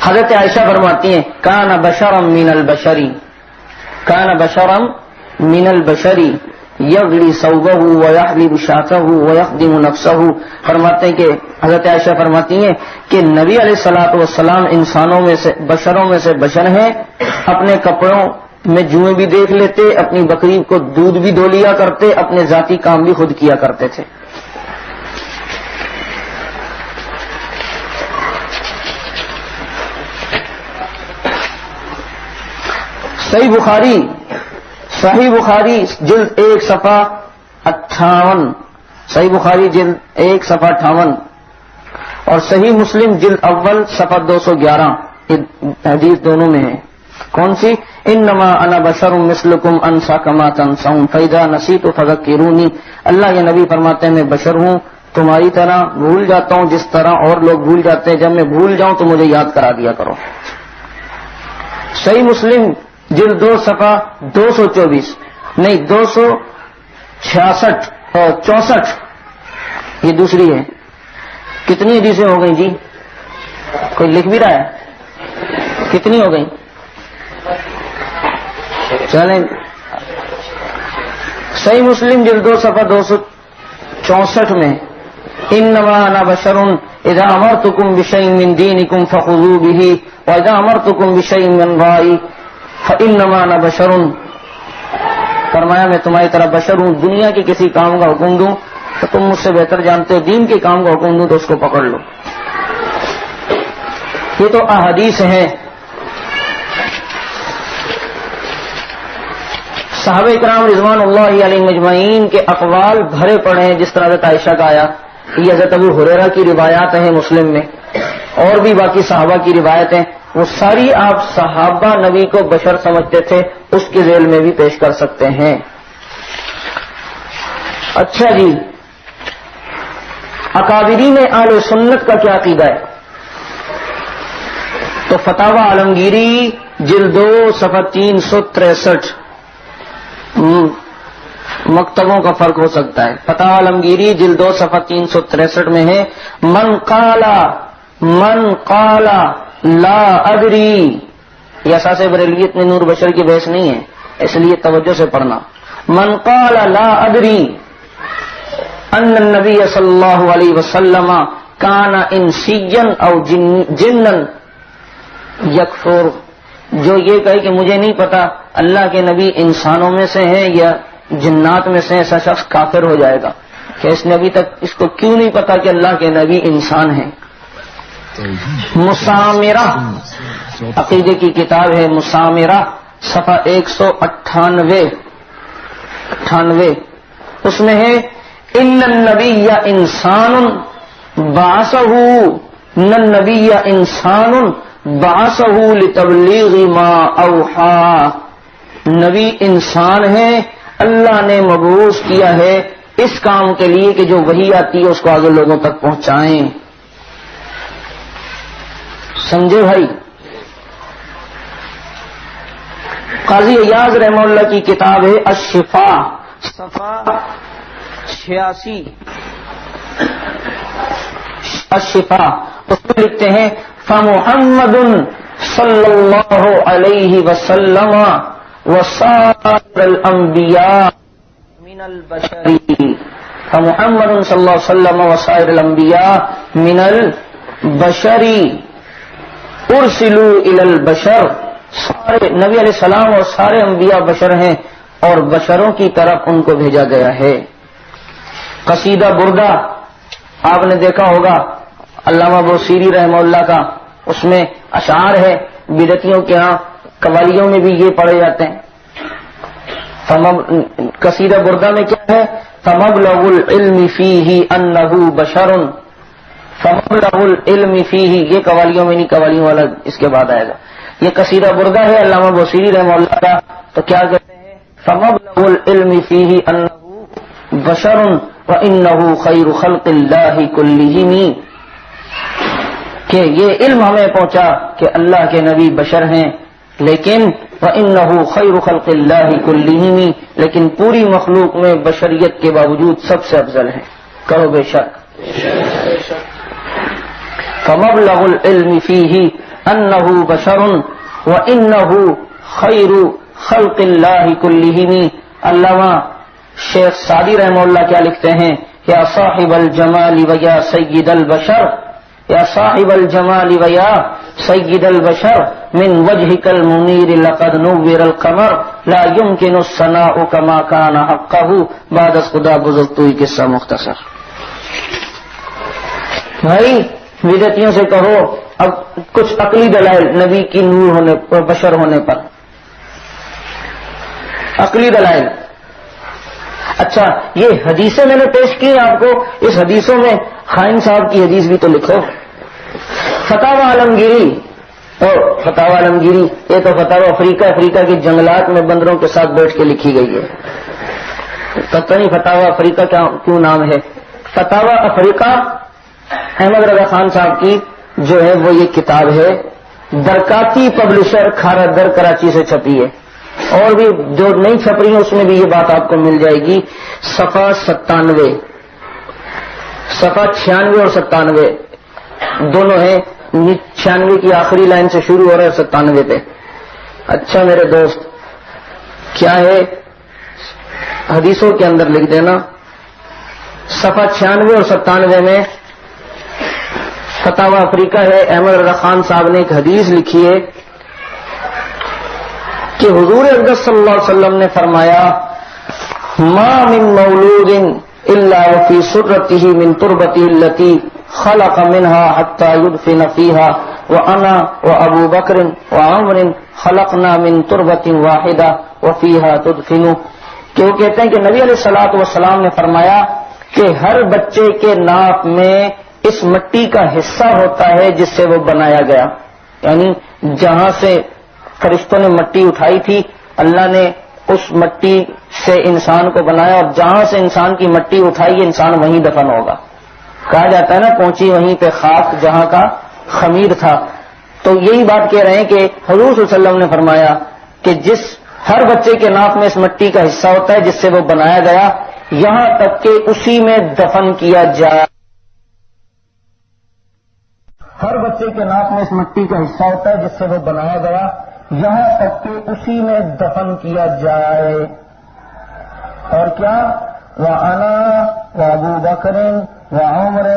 حضرت عائشہ فرماتی ہیں کان بشرم من البشری، کان شرم من البشری یغلی ثوبہ ویحلب شاطہ ویخدم نفسہ، فرماتے ہیں کہ حضرت عائشہ فرماتی ہیں کہ نبی علیہ الصلوۃ والسلام انسانوں میں سے بشروں میں سے بشر ہیں، اپنے کپڑوں میں جوئیں بھی دیکھ لیتے، اپنی بکری کو دودھ بھی دو لیا کرتے، اپنے ذاتی کام بھی خود کیا کرتے تھے۔ صحیح بخاری جلد 1 صفحہ 58، صحیح بخاری جلد 1 صفحہ 58 اور صحیح مسلم جلد اول صفحہ 211، حدیث دونوں میں ہے. کون سی؟ انما انا بشر مثلکم انسا کما تنسون فاذا نسیت فذکرونی. اللہ کے نبی فرماتے ہیں میں بشر ہوں تمہاری طرح، بھول جاتا ہوں جس طرح اور لوگ بھول جاتے ہیں، جب میں بھول جاؤں تو مجھے یاد کرا دیا کرو. صحیح مسلم جلد 2 صفحہ 224 نہیں 266 اور 64 یہ دوسری ہے. کتنی حدیثیں ہو گئی جی؟ کوئی لکھ بھی رہا ہے؟ کتنی ہو گئی؟ چلیں صحیح مسلم جلد 2 صفحہ 264 میں انما انا بشر اذا امرتکم بشیء من دینکم فخذوا به واذا امرتکم بشیء من غائی فانما انا بشر. فرمایا میں تمہاری طرح بشر ہوں، دنیا کے کسی کام کا حکم دوں تو تم مجھ سے بہتر جانتے ہو، دین کے کام کا حکم دوں تو اس کو پکڑ لو. یہ تو احادیث ہیں. صحابہ کرام رضوان اللہ علیہ مجمعین کے اقوال بھرے پڑے ہیں، جس طرح حضرت عائشہ کا آیا، یہ حضرت ابو ہریرہ کی روایات ہیں مسلم میں، اور بھی باقی صحابہ کی روایتیں، وہ ساری آپ صحابہ نبی کو بشر سمجھتے تھے، اس کے ذیل میں بھی پیش کر سکتے ہیں. اچھا جی، اکابرین اہل سنت کا کیا عقیدہ ہے؟ تو فتاوی عالمگیری جلد 2 صفحہ 363 مکتبوں کا فرق ہو سکتا ہے. فتاوی عالمگیری جلد 2 صفحہ 363 میں ہے من قال لا ادری. یہ اساس بریلویت میں نور بشر کی بحث نہیں ہے، اس لیے توجہ سے پڑھنا. من قال لا ادری ان النبی صلی اللہ علیہ وسلم کان انسیا او جنا یکفر. جو یہ کہے کہ مجھے نہیں پتا اللہ کے نبی انسانوں میں سے ہیں یا جنات میں سے، ایسا شخص کافر ہو جائے گا. کہ اس نے ابھی تک اس کو کیوں نہیں پتا کہ اللہ کے نبی انسان ہیں. مسامرہ عقیدے کی کتاب ہے، مسامرہ صفحہ 198 اس میں ہے ان النبی انسان بعثہ لتبلیغ ما اوحا. نبی انسان ہے، اللہ نے مبعوث کیا ہے اس کام کے لیے کہ جو وحی آتی ہے اس کو آگے لوگوں تک پہنچائیں. سمجھے بھائی؟ قاضی ایاز رحمہ اللہ کی کتاب ہے الشفا صفحہ 86 الشفا، اس میں لکھتے ہیں فمحمد صلی اللہ علیہ وسلم وسائر الانبیاء من البشر. فمحمد صلی اللہ علیہ وسلم وسائر الانبیاء من البشر ارسلوا الی البشر. سارے نبی علیہ السلام اور سارے انبیاء بشر ہیں اور بشروں کی طرف ان کو بھیجا گیا ہے. قصیدہ بردہ آپ نے دیکھا ہوگا علامہ بوصیری رحمہ اللہ کا، اس میں اشعار ہے. بدعتیوں کے ہاں قوالیوں میں بھی یہ پڑھے جاتے ہیں. قصیدہ بردہ میں کیا ہے؟ فمبلغ العلم فیہ انہ بشر. فمبلغ العلم فیہ، یہ قوالیوں میں نہیں، قوالیوں والا اس کے بعد آئے گا. یہ قصیدہ بردہ ہے علامہ بوصیری رحمہ اللہ کا. تو کیا کہتے ہیں؟ فمبلغ العلم فیہ انہ بشر وانہ خیر خلق اللہ کلہم. کہ یہ علم ہمیں پہنچا کہ اللہ کے نبی بشر ہیں، لیکن وانہ خیر خلق اللہ کلہم، لیکن پوری مخلوق میں بشریت کے باوجود سب سے افضل ہیں. کہو بے شک. فمبلغ العلم فیہ انہ بشر وانہ خیر خلق اللہ کلہم. علامہ شیخ سعدی رحمہ اللہ کیا لکھتے ہیں؟ یا صاحب الجمال ویا سید البشر، یا صاحب الجمال ویا سید البشر من وجهك المنیر لقد نور القمر لا يمكن الثناء كما كان حقه. بعد از خدا بزرگ تو ہی قصہ مختصر. بھائی بدعتیوں سے کہو اب کچھ عقلی دلائل نبی کی نور ہونے پر، بشر ہونے پر عقلی دلائل. اچھا یہ حدیثیں میں نے پیش کی آپ کو، اس حدیثوں میں خائن صاحب کی حدیث بھی تو لکھو. فتاوی عالمگیری اور فتاوی عالمگیری، یہ تو فتاوی افریقہ کے جنگلات میں بندروں کے ساتھ بیٹھ کے لکھی گئی ہے. پتہ نہیں فتاوی افریقہ کیوں نام ہے. فتاوی افریقہ احمد رضا خان صاحب کی جو ہے وہ یہ کتاب ہے، درکاتی پبلشر کھارا در کراچی سے چھپی ہے. اور بھی جو نہیں چھپ رہی ہیں اس میں بھی یہ بات آپ کو مل جائے گی. صفحہ 97، صفحہ 96 اور 97 دونوں ہیں. 96 کی آخری لائن سے شروع ہو رہا ہے 97 پہ. اچھا میرے دوست، کیا ہے حدیثوں کے اندر لکھ دینا. صفحہ 96 اور 97 میں فتاوی افریقہ ہے، احمد رضا خان صاحب نے ایک حدیث لکھی ہے کہ حضور اقدس صلی اللہ علیہ وسلم نے فرمایا ما من مولود الا وفي سرته من تربته التي خلق منها حتى يدفن فيها وانا وابو بکر وعمر خلقنا من تربة واحدة وفيها تدفن. کہ وہ کہتے ہیں کہ نبی علیہ الصلوۃ والسلام نے فرمایا کہ ہر بچے کے ناف میں اس مٹی کا حصہ ہوتا ہے جس سے وہ بنایا گیا. یعنی جہاں سے فرشتوں نے مٹی اٹھائی تھی اللہ نے اس مٹی سے انسان کو بنایا، اور جہاں سے انسان کی مٹی اٹھائی انسان وہیں دفن ہوگا. کہا جاتا ہے نا پہنچی وہیں پہ خاک جہاں کا خمیر تھا. تو یہی بات کہہ رہے ہیں کہ حضور صلی اللہ علیہ وسلم نے فرمایا کہ جس ہر بچے کے ناف میں اس مٹی کا حصہ ہوتا ہے جس سے وہ بنایا گیا، یہاں تک کہ اسی میں دفن کیا جائے. ہر بچے کے ناف میں اس مٹی کا حصہ ہوتا ہے جس سے وہ بنایا گیا، یہاں تک کہ اسی میں دفن کیا جائے. اور کیا وَأَنَا وَأَبُو بَكْرٍ وَعُمَرٍ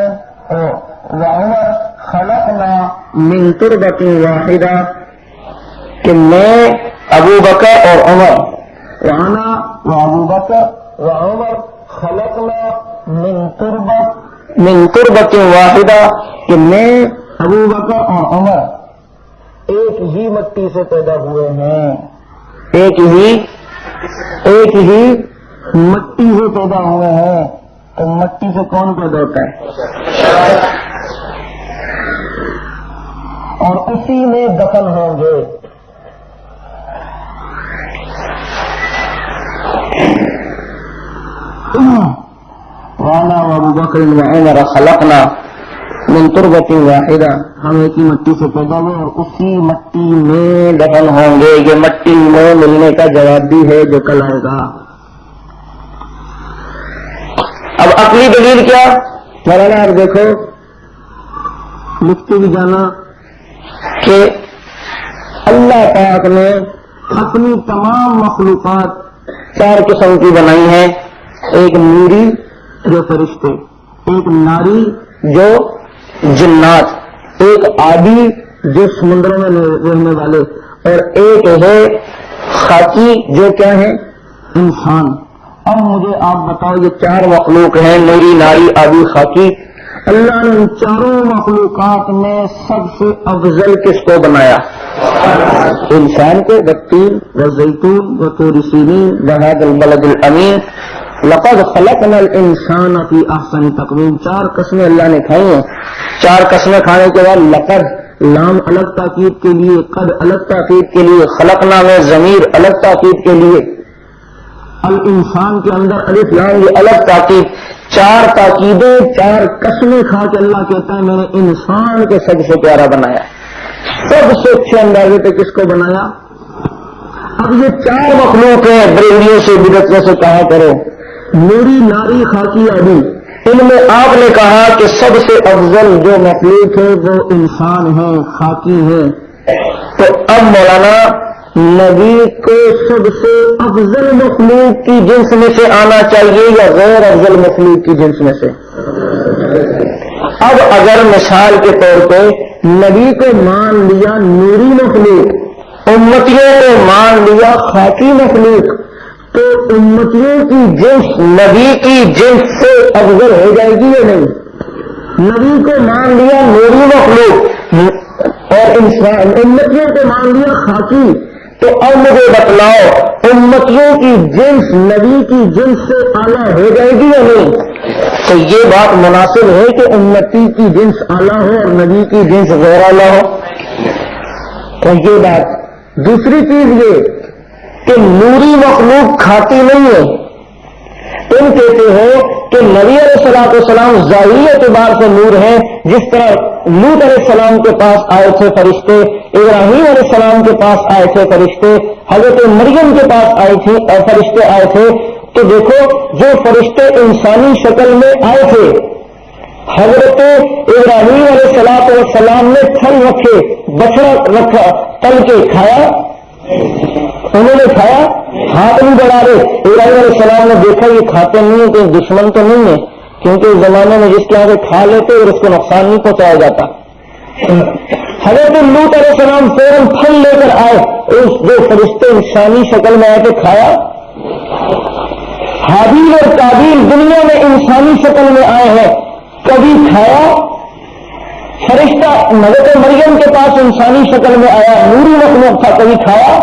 وَعُمَرْ خَلَقْنَا مِن تُرْبَةٍ وَاحِدَةٍ، کہ میں ابو بکر اور عمر، وَأَنَا وَأَبُو بَكْر وَعُمَرْ خَلَقْنَا مِن تُرْبَةٍ وَاحِدَةٍ، کہ میں ابو بکر اور عمر ایک ہی مٹی سے پیدا ہوئے ہیں. ایک ہی مٹی سے پیدا ہوئے ہیں. تو مٹی سے کون پیدا ہوتا ہے؟ اور اسی میں دفن ہوں گے. وَأَنَا وَأَبُو بَكْرٍ وَعُمَرَ خَلَقْنَا مِن تُرْبَةٍ وَاحِدَةٍ، ہم ایک ہی مٹی سے پیدا ہوئے اور اسی مٹی میں دفن ہوں گے. یہ مٹی میں ملنے کا جواب بھی ہے جو کل آئے گا. اب عقلی دلیل کیا؟ مولانا آپ دیکھو لکھتے بھی جانا کہ اللہ پاک نے اپنی تمام مخلوقات 4 قسم کی بنائی ہیں. ایک نوری جو فرشتے، ایک ناری جو جنات، ایک عادی جو سمندروں میں رہنے والے، اور ایک ہے خاکی جو کیا ہے انسان. اب مجھے آپ بتاؤ یہ 4 مخلوق ہیں، نوری، ناری، عادی، خاکی. اللہ نے ان 4 مخلوقات میں سب سے افضل کس کو بنایا؟ انسان کو. والتین والزیتون وطور سینین وہذا البلد الامین لقد خلقنا الانسان فی احسن تقویم. 4 قسمیں اللہ نے کھائی ہیں. 4 قسمیں کھانے کے بعد لقد، لام الگ تاکید کے لیے، قد الگ تاکید کے لیے، خلقنا میں ضمیر الگ تاکید کے لیے، الانسان کے اندر الف لام یہ الگ تاکید. 4 تاکیدیں، 4 قسمیں کھا کے اللہ کہتا ہے میں نے انسان کو سب سے پیارا بنایا، سب سے اچھے اندازے پہ کس کو بنایا. اب یہ 4 مخلوق ہیں، بریلیوں سے بدعتوں سے کہا کرو نوری، ناری، خاکی، عادی. ان میں آپ نے کہا کہ سب سے افضل جو مخلوق ہے وہ انسان ہے، خاکی ہے. تو اب مولانا نبی کو سب سے افضل مخلوق کی جنس میں سے آنا چاہیے یا غیر افضل مخلوق کی جنس میں سے؟ اب اگر مثال کے طور پہ نبی کو مان لیا نوری مخلوق، امتیوں کو مان لیا خاکی مخلوق، تو امتیوں کی جنس نبی کی جنس سے افضل ہو جائے گی یا نہیں؟ نبی کو مان لیا نوری مخلوق اور انسان، امتیوں کو مان لیا خاکی. تو اب مجھے بتلاؤ امتیوں کی جنس نبی کی جنس سے اعلیٰ ہو جائے گی یا نہیں؟ تو یہ بات مناسب ہے کہ امتی کی جنس اعلیٰ ہو اور نبی کی جنس غیر اعلیٰ ہو. تو یہ بات. دوسری چیز یہ کہ نوری مخلوق کھاتی نہیں ہے. تم کہتے ہو کہ نبی علیہ الصلوۃ والسلام ظاہری اعتبار سے نور ہیں، جس طرح لوط علیہ السلام کے پاس آئے تھے فرشتے، ابراہیم علیہ السلام کے پاس آئے تھے فرشتے، حضرت مریم کے پاس آئے تھے اور فرشتے آئے تھے. تو دیکھو جو فرشتے انسانی شکل میں آئے تھے، حضرت ابراہیم علیہ الصلوۃ والسلام نے پھل رکھے، بچڑا رکھا، تل کے کھایا، انہوں نے کھایا، ہاتھ نہیں بڑھا رہے. ابراہیم علیہ السلام نے دیکھا یہ کھاتے نہیں ہیں، کوئی دشمن تو نہیں ہے، کیونکہ اس زمانے میں جس کے یہاں سے کھا لیتے اور اس کو نقصان نہیں پہنچایا جاتا. حضرت لوط علیہ السلام فوراً پھل لے کر آئے، اس جو فرشتے انسانی شکل میں آئے تھے کھایا. حابیل اور قابیل دنیا میں انسانی شکل میں آئے ہیں، کبھی کھایا. فرشتہ حضرت مریم کے پاس انسانی شکل میں آیا، نوری مخلوق تھا، کبھی کھایا.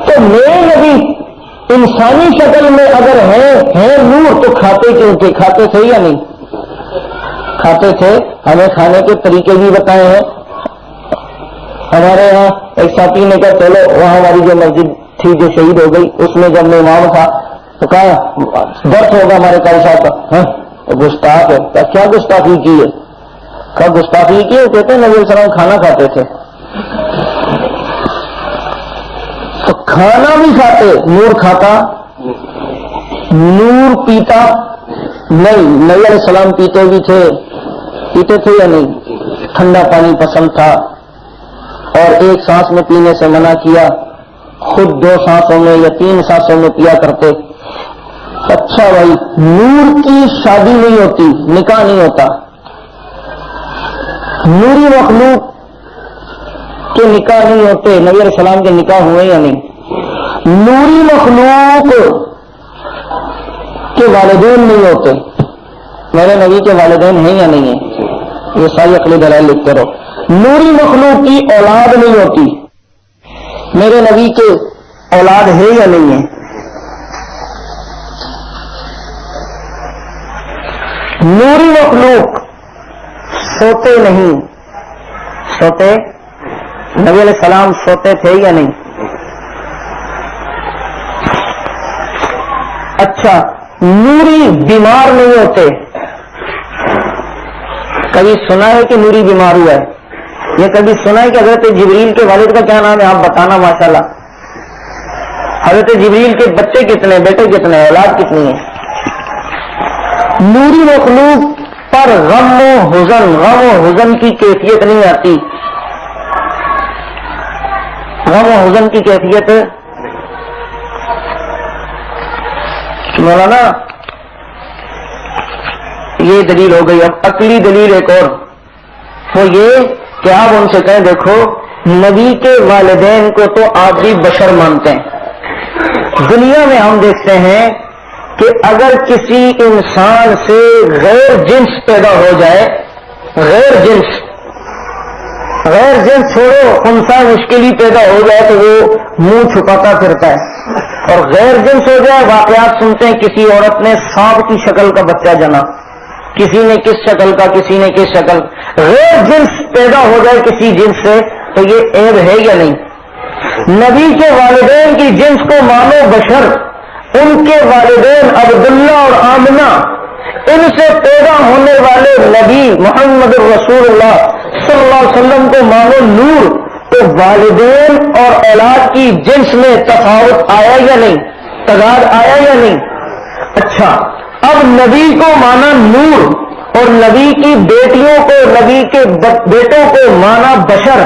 تو میرے نبی انسانی شکل میں اگر ہیں نور تو کھاتے کیوں تھے؟ کھاتے تھے یا نہیں کھاتے تھے؟ ہمیں کھانے کے طریقے بھی بتائے ہیں. ہمارے یہاں ایک ساتھی نے کہا چلو وہاں ہماری جو مسجد تھی جو شہید ہو گئی، اس میں جب میں امام تھا تو کہا درد ہوگا ہمارے قاری صاحب کا. گستاخ ہے. کیا گستاخی کی ہے؟ کیا گستاخی کی ہے؟ کہتے ہیں نبی علیہ السلام کھانا کھاتے تھے. تو کھانا بھی کھاتے، نور کھاتا، نور پیتا نہیں. نبی علیہ السلام پیتے بھی تھے، پیتے تھے یا نہیں؟ ٹھنڈا پانی پسند تھا اور ایک سانس میں پینے سے منع کیا، خود 2 سانسوں میں یا 3 سانسوں میں پیا کرتے. اچھا بھائی، نور کی شادی نہیں ہوتی، نکاح نہیں ہوتا. نوری مخلوق کے نکاح نہیں ہوتے. نبی علیہ السلام کے نکاح ہوئے یا نہیں؟ نوری مخلوق کے والدین نہیں ہوتے. میرے نبی کے والدین ہیں یا نہیں ہیں؟ یہ ساری عقلی دلائل لکھتے رہو. نوری مخلوق کی اولاد نہیں ہوتی. میرے نبی کے اولاد ہے یا نہیں ہے؟ نوری مخلوق سوتے نہیں. سوتے؟ نبی علیہ السلام سوتے تھے یا نہیں؟ اچھا، نوری بیمار نہیں ہوتے. کبھی سنا ہے کہ نوری بیمار ہوا ہے؟ یہ کبھی سنا ہے کہ حضرت جبریل کے والد کا کیا نام ہے؟ آپ بتانا ماشاءاللہ. حضرت جبریل کے بچے کتنے، بیٹے کتنے، اولاد کتنی ہے؟ نوری مخلوق پر غم و حزن کی کیفیت نہیں آتی. غم و حزن کی کیفیت مولانا یہ دلیل ہو گئی. اب عقلی دلیل ایک اور، وہ یہ کہ آپ ان سے کہیں دیکھو نبی کے والدین کو تو آپ بھی بشر مانتے ہیں. دنیا میں ہم دیکھتے ہیں کہ اگر کسی انسان سے غیر جنس پیدا ہو جائے، غیر جنس چھوڑو، انسا مشکل ہی پیدا ہو جائے تو وہ منہ چھپاتا پھرتا ہے. اور غیر جنس ہو جائے، واقعات سنتے ہیں کسی عورت نے سانپ کی شکل کا بچہ جنا، کسی نے کس شکل کا، کسی نے کس شکل. غیر جنس پیدا ہو جائے کسی جنس سے تو یہ عیب ہے یا نہیں؟ نبی کے والدین کی جنس کو مانو بشر. ان کے والدین عبداللہ اور آمنہ، ان سے پیدا ہونے والے نبی محمد رسول اللہ صلی اللہ علیہ وسلم کو مانو نور. تو والدین اور اولاد کی جنس میں تفاوت آیا یا نہیں؟ تضاد آیا یا نہیں؟ اچھا، اب نبی کو مانا نور اور نبی کی بیٹیوں کو، نبی کے بیٹوں کو مانا بشر.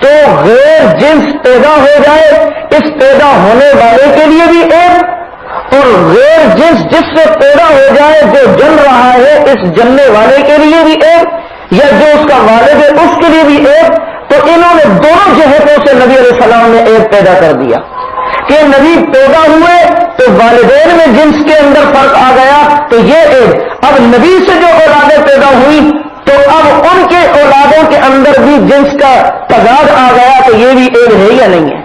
تو غیر جنس پیدا ہو جائے، اس پیدا ہونے والے کے لیے بھی عیب، اور غیر جنس جس سے پیدا ہو جائے جو جن رہا ہے اس جننے والے کے لیے بھی عیب، یا جو اس کا والد ہے اس کے لیے بھی عیب. تو انہوں نے دونوں جہتوں سے نبی علیہ السلام نے عیب پیدا کر دیا کہ نبی پیدا ہوئے تو والدین میں جنس کے اندر فرق آ گیا تو یہ عیب. اب نبی سے جو اولادیں پیدا ہوئی تو اب ان کے اولادوں کے اندر بھی جنس کا تضاد آ گیا تو یہ بھی عیب ہے یا نہیں ہے؟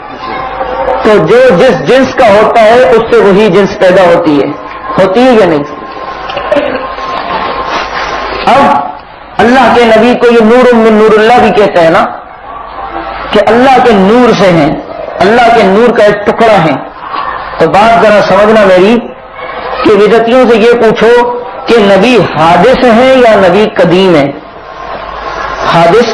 تو جو جس جنس کا ہوتا ہے اس سے وہی جنس پیدا ہوتی ہے یا نہیں؟ اب اللہ کے نبی کو یہ نور من نور اللہ بھی کہتے ہیں نا. کہ اللہ کے نور سے ہیں، اللہ کے نور کا ایک ٹکڑا ہے، تو بات ذرا سمجھنا میری کہ بدعتیوں سے یہ پوچھو کہ نبی حادث ہیں یا نبی قدیم ہے؟ حادث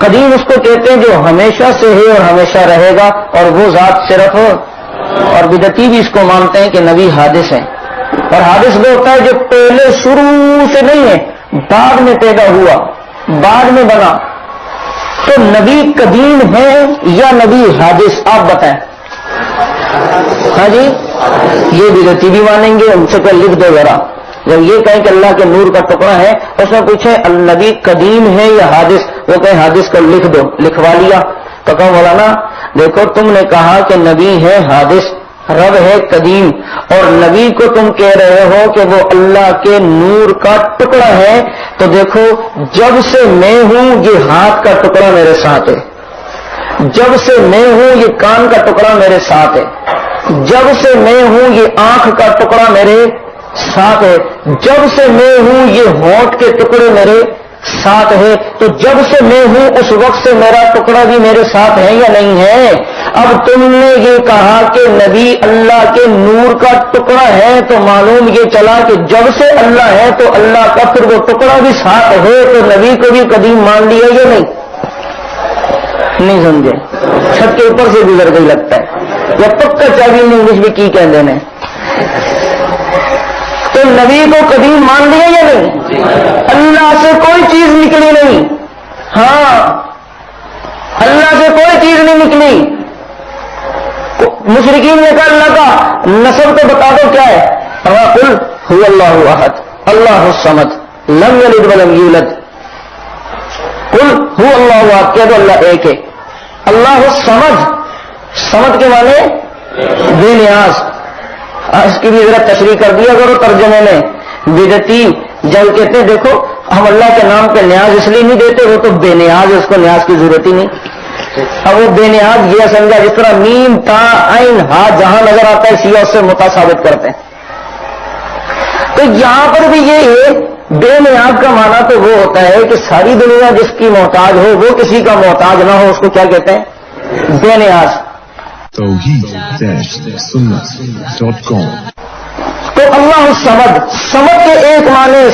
قدیم اس کو کہتے ہیں جو ہمیشہ سے ہے اور ہمیشہ رہے گا، اور وہ ذات صرف، اور بدعتی بھی اس کو مانتے ہیں کہ نبی حادث ہے، اور حادث وہ ہوتا ہے جو پہلے شروع سے نہیں ہے، بعد میں پیدا ہوا، بعد میں بنا. تو نبی قدیم ہے یا نبی حادث؟ آپ بتائیں. ہاں جی، یہ بدعتی بھی مانیں گے. ان سے پہلے لکھ دو ذرا، جب یہ کہیں کہ اللہ کے نور کا ٹکڑا ہے، اس میں پوچھے النبی قدیم ہے یا حادث، وہ کہیں حادث کو لکھ دو، لکھوا لیا. تو کہا مولانا دیکھو تم نے کہا کہ نبی ہے حادث، رب ہے قدیم، اور نبی کو تم کہہ رہے ہو کہ وہ اللہ کے نور کا ٹکڑا ہے. تو دیکھو جب سے میں ہوں یہ ہاتھ کا ٹکڑا میرے ساتھ ہے، جب سے میں ہوں یہ کان کا ٹکڑا میرے ساتھ ہے، جب سے میں ہوں یہ آنکھ کا ٹکڑا میرے ساتھ ہے، جب سے میں ہوں یہ ہونٹ کے ٹکڑے میرے ساتھ ہے. تو جب سے میں ہوں اس وقت سے میرا ٹکڑا بھی میرے ساتھ ہے یا نہیں ہے؟ اب تم نے یہ کہا کہ نبی اللہ کے نور کا ٹکڑا ہے، تو معلوم یہ چلا کہ جب سے اللہ ہے تو اللہ کا پھر وہ ٹکڑا بھی ساتھ ہے، تو نبی کو بھی قدیم مان لیا یا نہیں؟ نہیں سمجھے؟ چھت کے اوپر سے گزر گئی لگتا ہے، یا پکا چاوی نے انگلش بھی کی کہہ دینے. تو نبی کو قدیم مان لیا یا نہیں؟ اللہ سے کوئی چیز نکلی نہیں. ہاں اللہ سے کوئی چیز نہیں نکلی. مشرکین نے کہا اللہ کا نسب تو بتا دو کیا ہے؟ قل هو اللہ احد اللہ الصمد لم یلد ولم یولد. قل هو اللہ احد کہہ دو اللہ ایک ہے. اللہ الصمد، صمد کے معنی بے نیاز. اس کی بھی ذرا تشریح کر دیا کرو ترجمے میں. بدعتی جب کہتے ہیں دیکھو ہم اللہ کے نام پہ نیاز اس لیے نہیں دیتے، وہ تو بے نیاز ہے، اس کو نیاز کی ضرورت ہی نہیں. اب وہ بے نیاز یہ سمجھا جس طرح میم تا عین ہا جہاں نظر آتا ہے شیعہ اس سے متصابت کرتے ہیں. تو یہاں پر بھی یہ ہے بے نیاز کا معنی تو وہ ہوتا ہے کہ ساری دنیا جس کی محتاج ہو وہ کسی کا محتاج نہ ہو، اس کو کیا کہتے ہیں؟ بے نیاز. توحید-سنت.com. تو اللہ الصمد، صمد کے ایک معنی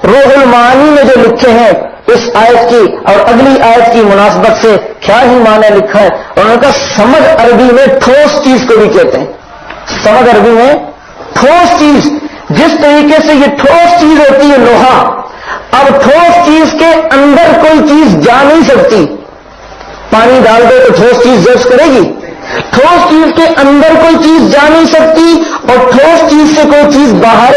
روح المعانی میں جو لکھے ہیں اس آیت کی اور اگلی آیت کی مناسبت سے کیا ہی معنی لکھا ہے. اور ان کا سمجھ عربی میں ٹھوس چیز کو بھی کہتے ہیں. سمجھ عربی میں ٹھوس چیز، جس طریقے سے یہ ٹھوس چیز ہوتی ہے لوہا، اب ٹھوس چیز کے اندر کوئی چیز جا نہیں سکتی. پانی ڈال دو تو ٹھوس چیز جذب کرے گی، ٹھوس چیز کے اندر کوئی چیز جا نہیں سکتی، اور ٹھوس چیز سے کوئی چیز باہر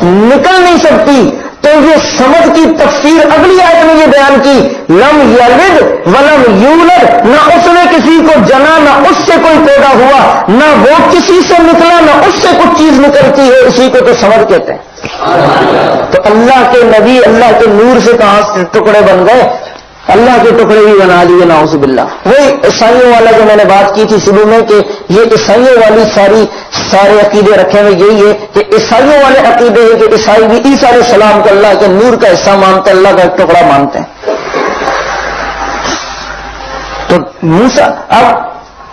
نکل نہیں سکتی. تو یہ سمجھ کی تفسیر اگلی آیت میں یہ بیان کی لم یلد ولم یولد، نہ اس نے کسی کو جنا، نہ اس سے کوئی پیدا ہوا، نہ وہ کسی سے نکلا، نہ اس سے کچھ چیز نکلتی ہے. اسی کو تو سمجھ کہتے ہیں. تو اللہ کے نبی اللہ کے نور سے کہاں سے ٹکڑے بن گئے؟ اللہ کے ٹکڑے بھی بنا لیے نعوذ باللہ. وہی عیسائیوں والا جو میں نے بات کی تھی شروع میں کہ یہ عیسائیوں والی سارے عقیدے رکھے ہوئے یہی ہے کہ عیسائیوں والے عقیدے ہے کہ عیسائی بھی عیسیٰ علیہ السلام کو اللہ کے نور کا حصہ مانتے ہیں، اللہ کا ایک ٹکڑا مانتے ہیں. تو موسیٰ، اب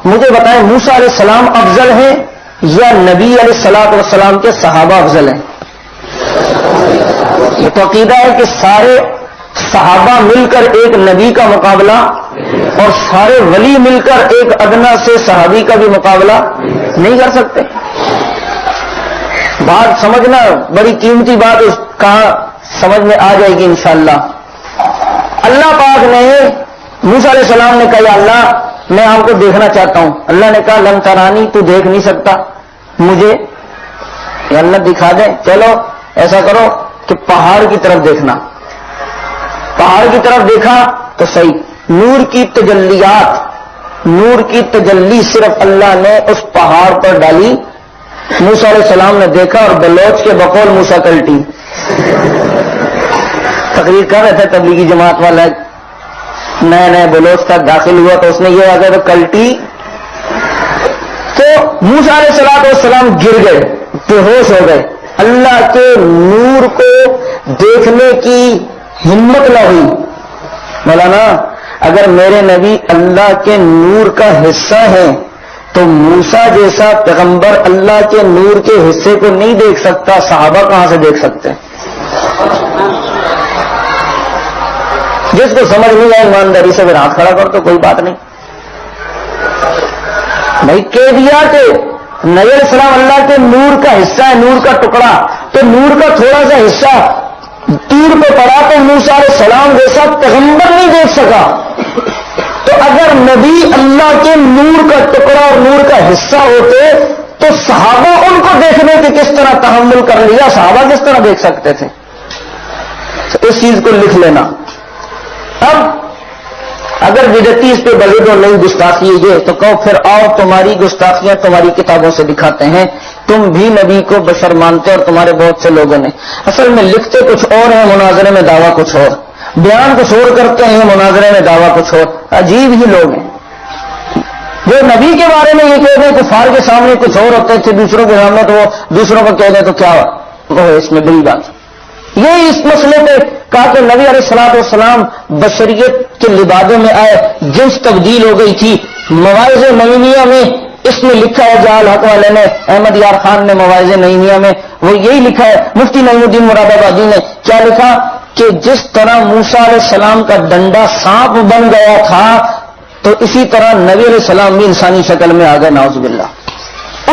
مجھے بتائیں موسیٰ علیہ السلام افضل ہیں یا نبی علیہ الصلوۃ والسلام کے صحابہ افضل ہیں؟ یہ تو عقیدہ ہے کہ سارے صحابہ مل کر ایک نبی کا مقابلہ اور سارے ولی مل کر ایک ادنا سے صحابی کا بھی مقابلہ نہیں کر سکتے. بات سمجھنا بڑی قیمتی بات، اس کہاں سمجھ میں آ جائے گی انشاءاللہ. اللہ پاک نے موسیٰ علیہ السلام نے کہا یا اللہ میں آپ کو دیکھنا چاہتا ہوں. اللہ نے کہا لن ترانی، تو دیکھ نہیں سکتا مجھے. یا اللہ دکھا دیں. چلو ایسا کرو کہ پہاڑ کی طرف دیکھنا. پہاڑ کی طرف دیکھا تو صحیح. نور کی تجلیات، نور کی تجلی صرف اللہ نے اس پہاڑ پر ڈالی. موسیٰ علیہ السلام نے دیکھا اور بلوچ کے بقول موسیٰ کلٹی. تقریر کر رہے تھے تبلیغی جماعت والا، نئے نئے بلوچ تک داخل ہوا تو اس نے یہ آ گیا تو کلٹی. تو موسیٰ علیہ السلام گر گئے، بے ہوش ہو گئے. اللہ کے نور کو دیکھنے کی ہمت نہ ہوئی. مولانا اگر میرے نبی اللہ کے نور کا حصہ ہیں تو موسیٰ جیسا پیغمبر اللہ کے نور کے حصے کو نہیں دیکھ سکتا، صحابہ کہاں سے دیکھ سکتے ہیں؟ جس کو سمجھ نہیں آئے ایمانداری سے پھر ہاتھ کھڑا کر تو کوئی بات نہیں. بھائی کہہ دیا کہ نبی علیہ السلام اللہ کے نور کا حصہ ہے، نور کا ٹکڑا، تو نور کا تھوڑا سا حصہ تور پہ پڑا تو موسیٰ علیہ السلام جیسا پیغمبر نہیں دیکھ سکا. تو اگر نبی اللہ کے نور کا ٹکڑا اور نور کا حصہ ہوتے تو صحابہ ان کو دیکھنے کے کس طرح تحمل کر لیا، صحابہ کس طرح دیکھ سکتے تھے؟ اس چیز کو لکھ لینا. اب اگر بدعتی اس پہ بلد اور نہیں گستاخی ہے تو کہو پھر آؤ تمہاری گستاخیاں تمہاری کتابوں سے دکھاتے ہیں. تم بھی نبی کو بشر مانتے اور تمہارے بہت سے لوگوں نے. اصل میں لکھتے کچھ اور ہیں، مناظرے میں دعویٰ کچھ اور، بیان کچھ اور کرتے ہیں، مناظرے میں دعویٰ کچھ اور. عجیب ہی لوگ ہیں جو نبی کے بارے میں یہ کہہ دیں کفار کے سامنے کچھ اور ہوتے تھے، دوسروں کے سامنے تو وہ دوسروں کو کہہ دیں تو کیا وہ اس میں بڑی بات. یہ اس مسئلے پہ کہا کہ نبی علیہ الصلوۃ والسلام بشریت کے لبادوں میں آئے، جنس تبدیل ہو گئی تھی. مواعظ نعیمیہ میں اس میں لکھا ہے، جہاں الحق والے نے، احمد یار خان نے مواعظ نعیمیہ میں وہ یہی لکھا ہے. مفتی نعیم الدین مراد آبادی نے کیا لکھا کہ جس طرح موسیٰ علیہ السلام کا ڈنڈا سانپ بن گیا تھا تو اسی طرح نبی علیہ السلام بھی انسانی شکل میں آ گئے، نعوذ باللہ.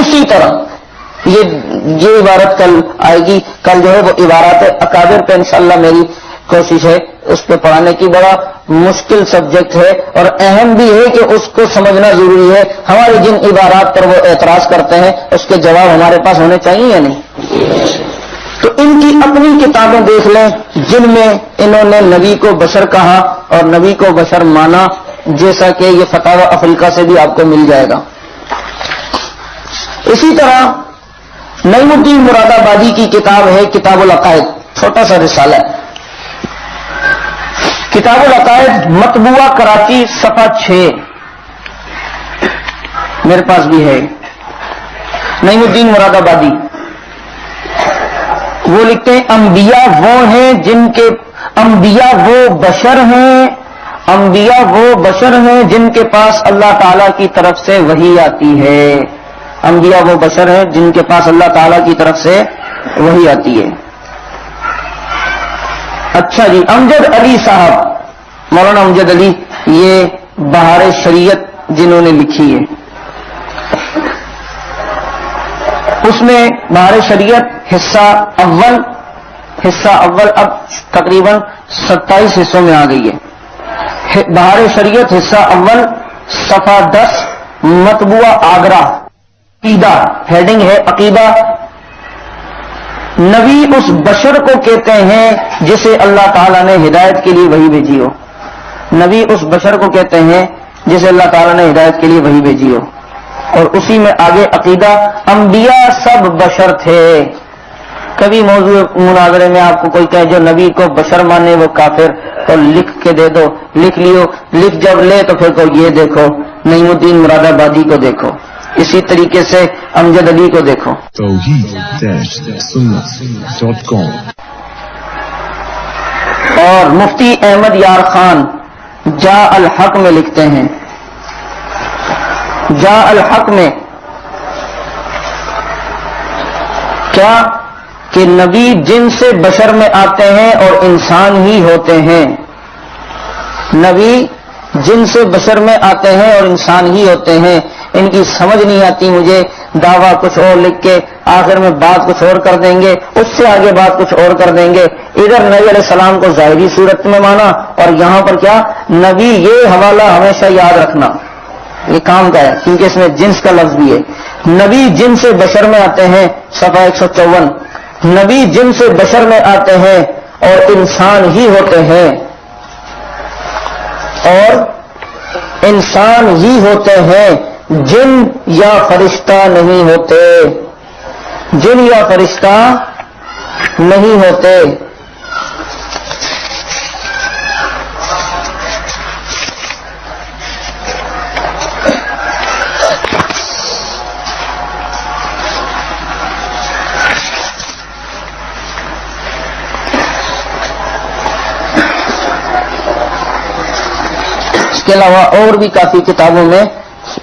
اسی طرح یہ عبارت کل آئے گی. کل جو ہے وہ عبارات اکابر پہ انشاءاللہ میری کوشش ہے اس پہ پڑھانے کی. بڑا مشکل سبجیکٹ ہے اور اہم بھی ہے کہ اس کو سمجھنا ضروری ہے. ہمارے جن عبارات پر وہ اعتراض کرتے ہیں اس کے جواب ہمارے پاس ہونے چاہیے یا نہیں؟ تو ان کی اپنی کتابیں دیکھ لیں جن میں انہوں نے نبی کو بشر کہا اور نبی کو بشر مانا، جیسا کہ یہ فتاوی افریقہ سے بھی آپ کو مل جائے گا. اسی طرح نعیم الدین مراد آبادی کی کتاب ہے کتاب العقائد، چھوٹا سا رسالہ ہے. کتاب العقائد مطبوعہ کراچی صفحہ 6 میرے پاس بھی ہے. نعیم الدین مراد آبادی وہ لکھتے ہیں انبیاء وہ ہیں جن کے انبیاء وہ بشر ہیں، انبیاء وہ بشر ہیں جن کے پاس اللہ تعالی کی طرف سے وحی آتی ہے. انبیاء وہ بشر ہیں جن کے پاس اللہ تعالیٰ کی طرف سے وحی آتی ہے. اچھا جی، امجد علی صاحب، مولانا امجد علی، یہ بہار شریعت جنہوں نے لکھی ہے، اس میں بہار شریعت حصہ اول اب تقریباً 27 حصوں میں آ گئی ہے. بہار شریعت حصہ اول صفحہ 10 مطبوعہ آگرہ، عقیدہ، ہیڈنگ ہے عقیدہ. نبی اس بشر کو کہتے ہیں جسے اللہ تعالیٰ نے ہدایت کے لیے وحی بھیجی ہو. نبی اس بشر کو کہتے ہیں جسے اللہ تعالیٰ نے ہدایت کے لیے وحی بھیجی ہو. اور اسی میں آگے عقیدہ، انبیاء سب بشر تھے. کبھی موضوع مناظرے میں آپ کو کوئی کہے جو نبی کو بشر مانے وہ کافر، تو لکھ کے دے دو، لکھ لیو. لکھ جب لے تو پھر کو یہ دیکھو نعیم الدین مراد آبادی کو دیکھو، اسی طریقے سے امجد علی کو دیکھو. توحید-sunnah.com. اور مفتی احمد یار خان جا الحق میں لکھتے ہیں، جا الحق میں کیا کہ نبی جن سے بشر میں آتے ہیں اور انسان ہی ہوتے ہیں. نبی جن سے بشر میں آتے ہیں اور انسان ہی ہوتے ہیں. ان کی سمجھ نہیں آتی مجھے. دعویٰ کچھ اور لکھ کے آخر میں بات کچھ اور کر دیں گے، اس سے آگے بات کچھ اور کر دیں گے. ادھر نبی علیہ السلام کو ظاہری صورت میں مانا اور یہاں پر کیا نبی، یہ حوالہ ہمیشہ یاد رکھنا، یہ کام کا ہے کیونکہ اس میں جنس کا لفظ بھی ہے. نبی جن سے بشر میں آتے ہیں صفحہ 154. نبی جن سے بشر میں آتے ہیں اور انسان ہی ہوتے ہیں، اور انسان ہی ہوتے ہیں، جن یا فرشتہ نہیں ہوتے، جن یا فرشتہ نہیں ہوتے. اس کے علاوہ اور بھی کافی کتابوں میں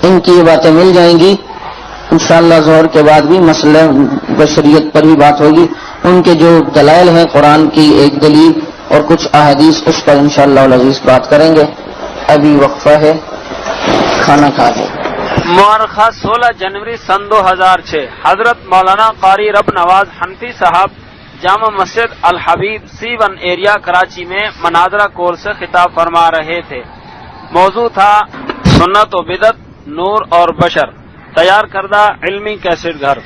ان کی یہ باتیں مل جائیں گی. انشاءاللہ ظہر کے بعد بھی مسئلہ بشریت پر بھی بات ہوگی. ان کے جو دلائل ہیں قرآن کی ایک دلیل اور کچھ احادیث اس پر انشاءاللہ العزیز بات کریں گے. ابھی وقفہ ہے, کھانا کھا لیں. مورخہ 16 جنوری سن 2006 حضرت مولانا قاری رب نواز حنفی صاحب جامع مسجد الحبیب C1 ایریا کراچی میں مناظرہ کورس سے خطاب فرما رہے تھے. موضوع تھا سنت و بدعت، نور اور بشر، تیار کردہ علمی کیسٹ گھر.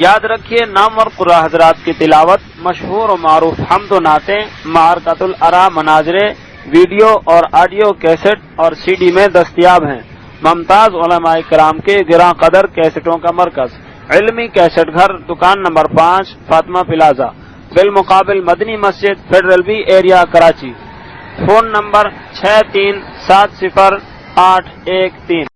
یاد رکھیے نامور قرآن حضرات کی تلاوت، مشہور و معروف حمد و نعتیں، معرکۃ الارا مناظرے ویڈیو اور آڈیو کیسٹ اور CD میں دستیاب ہیں. ممتاز علماء کرام کے گراں قدر کیسٹوں کا مرکز، علمی کیسٹ گھر، دکان نمبر 5 فاطمہ پلازا، بالمقابل مدنی مسجد، federal be area Karachi. Phone number 6370 813.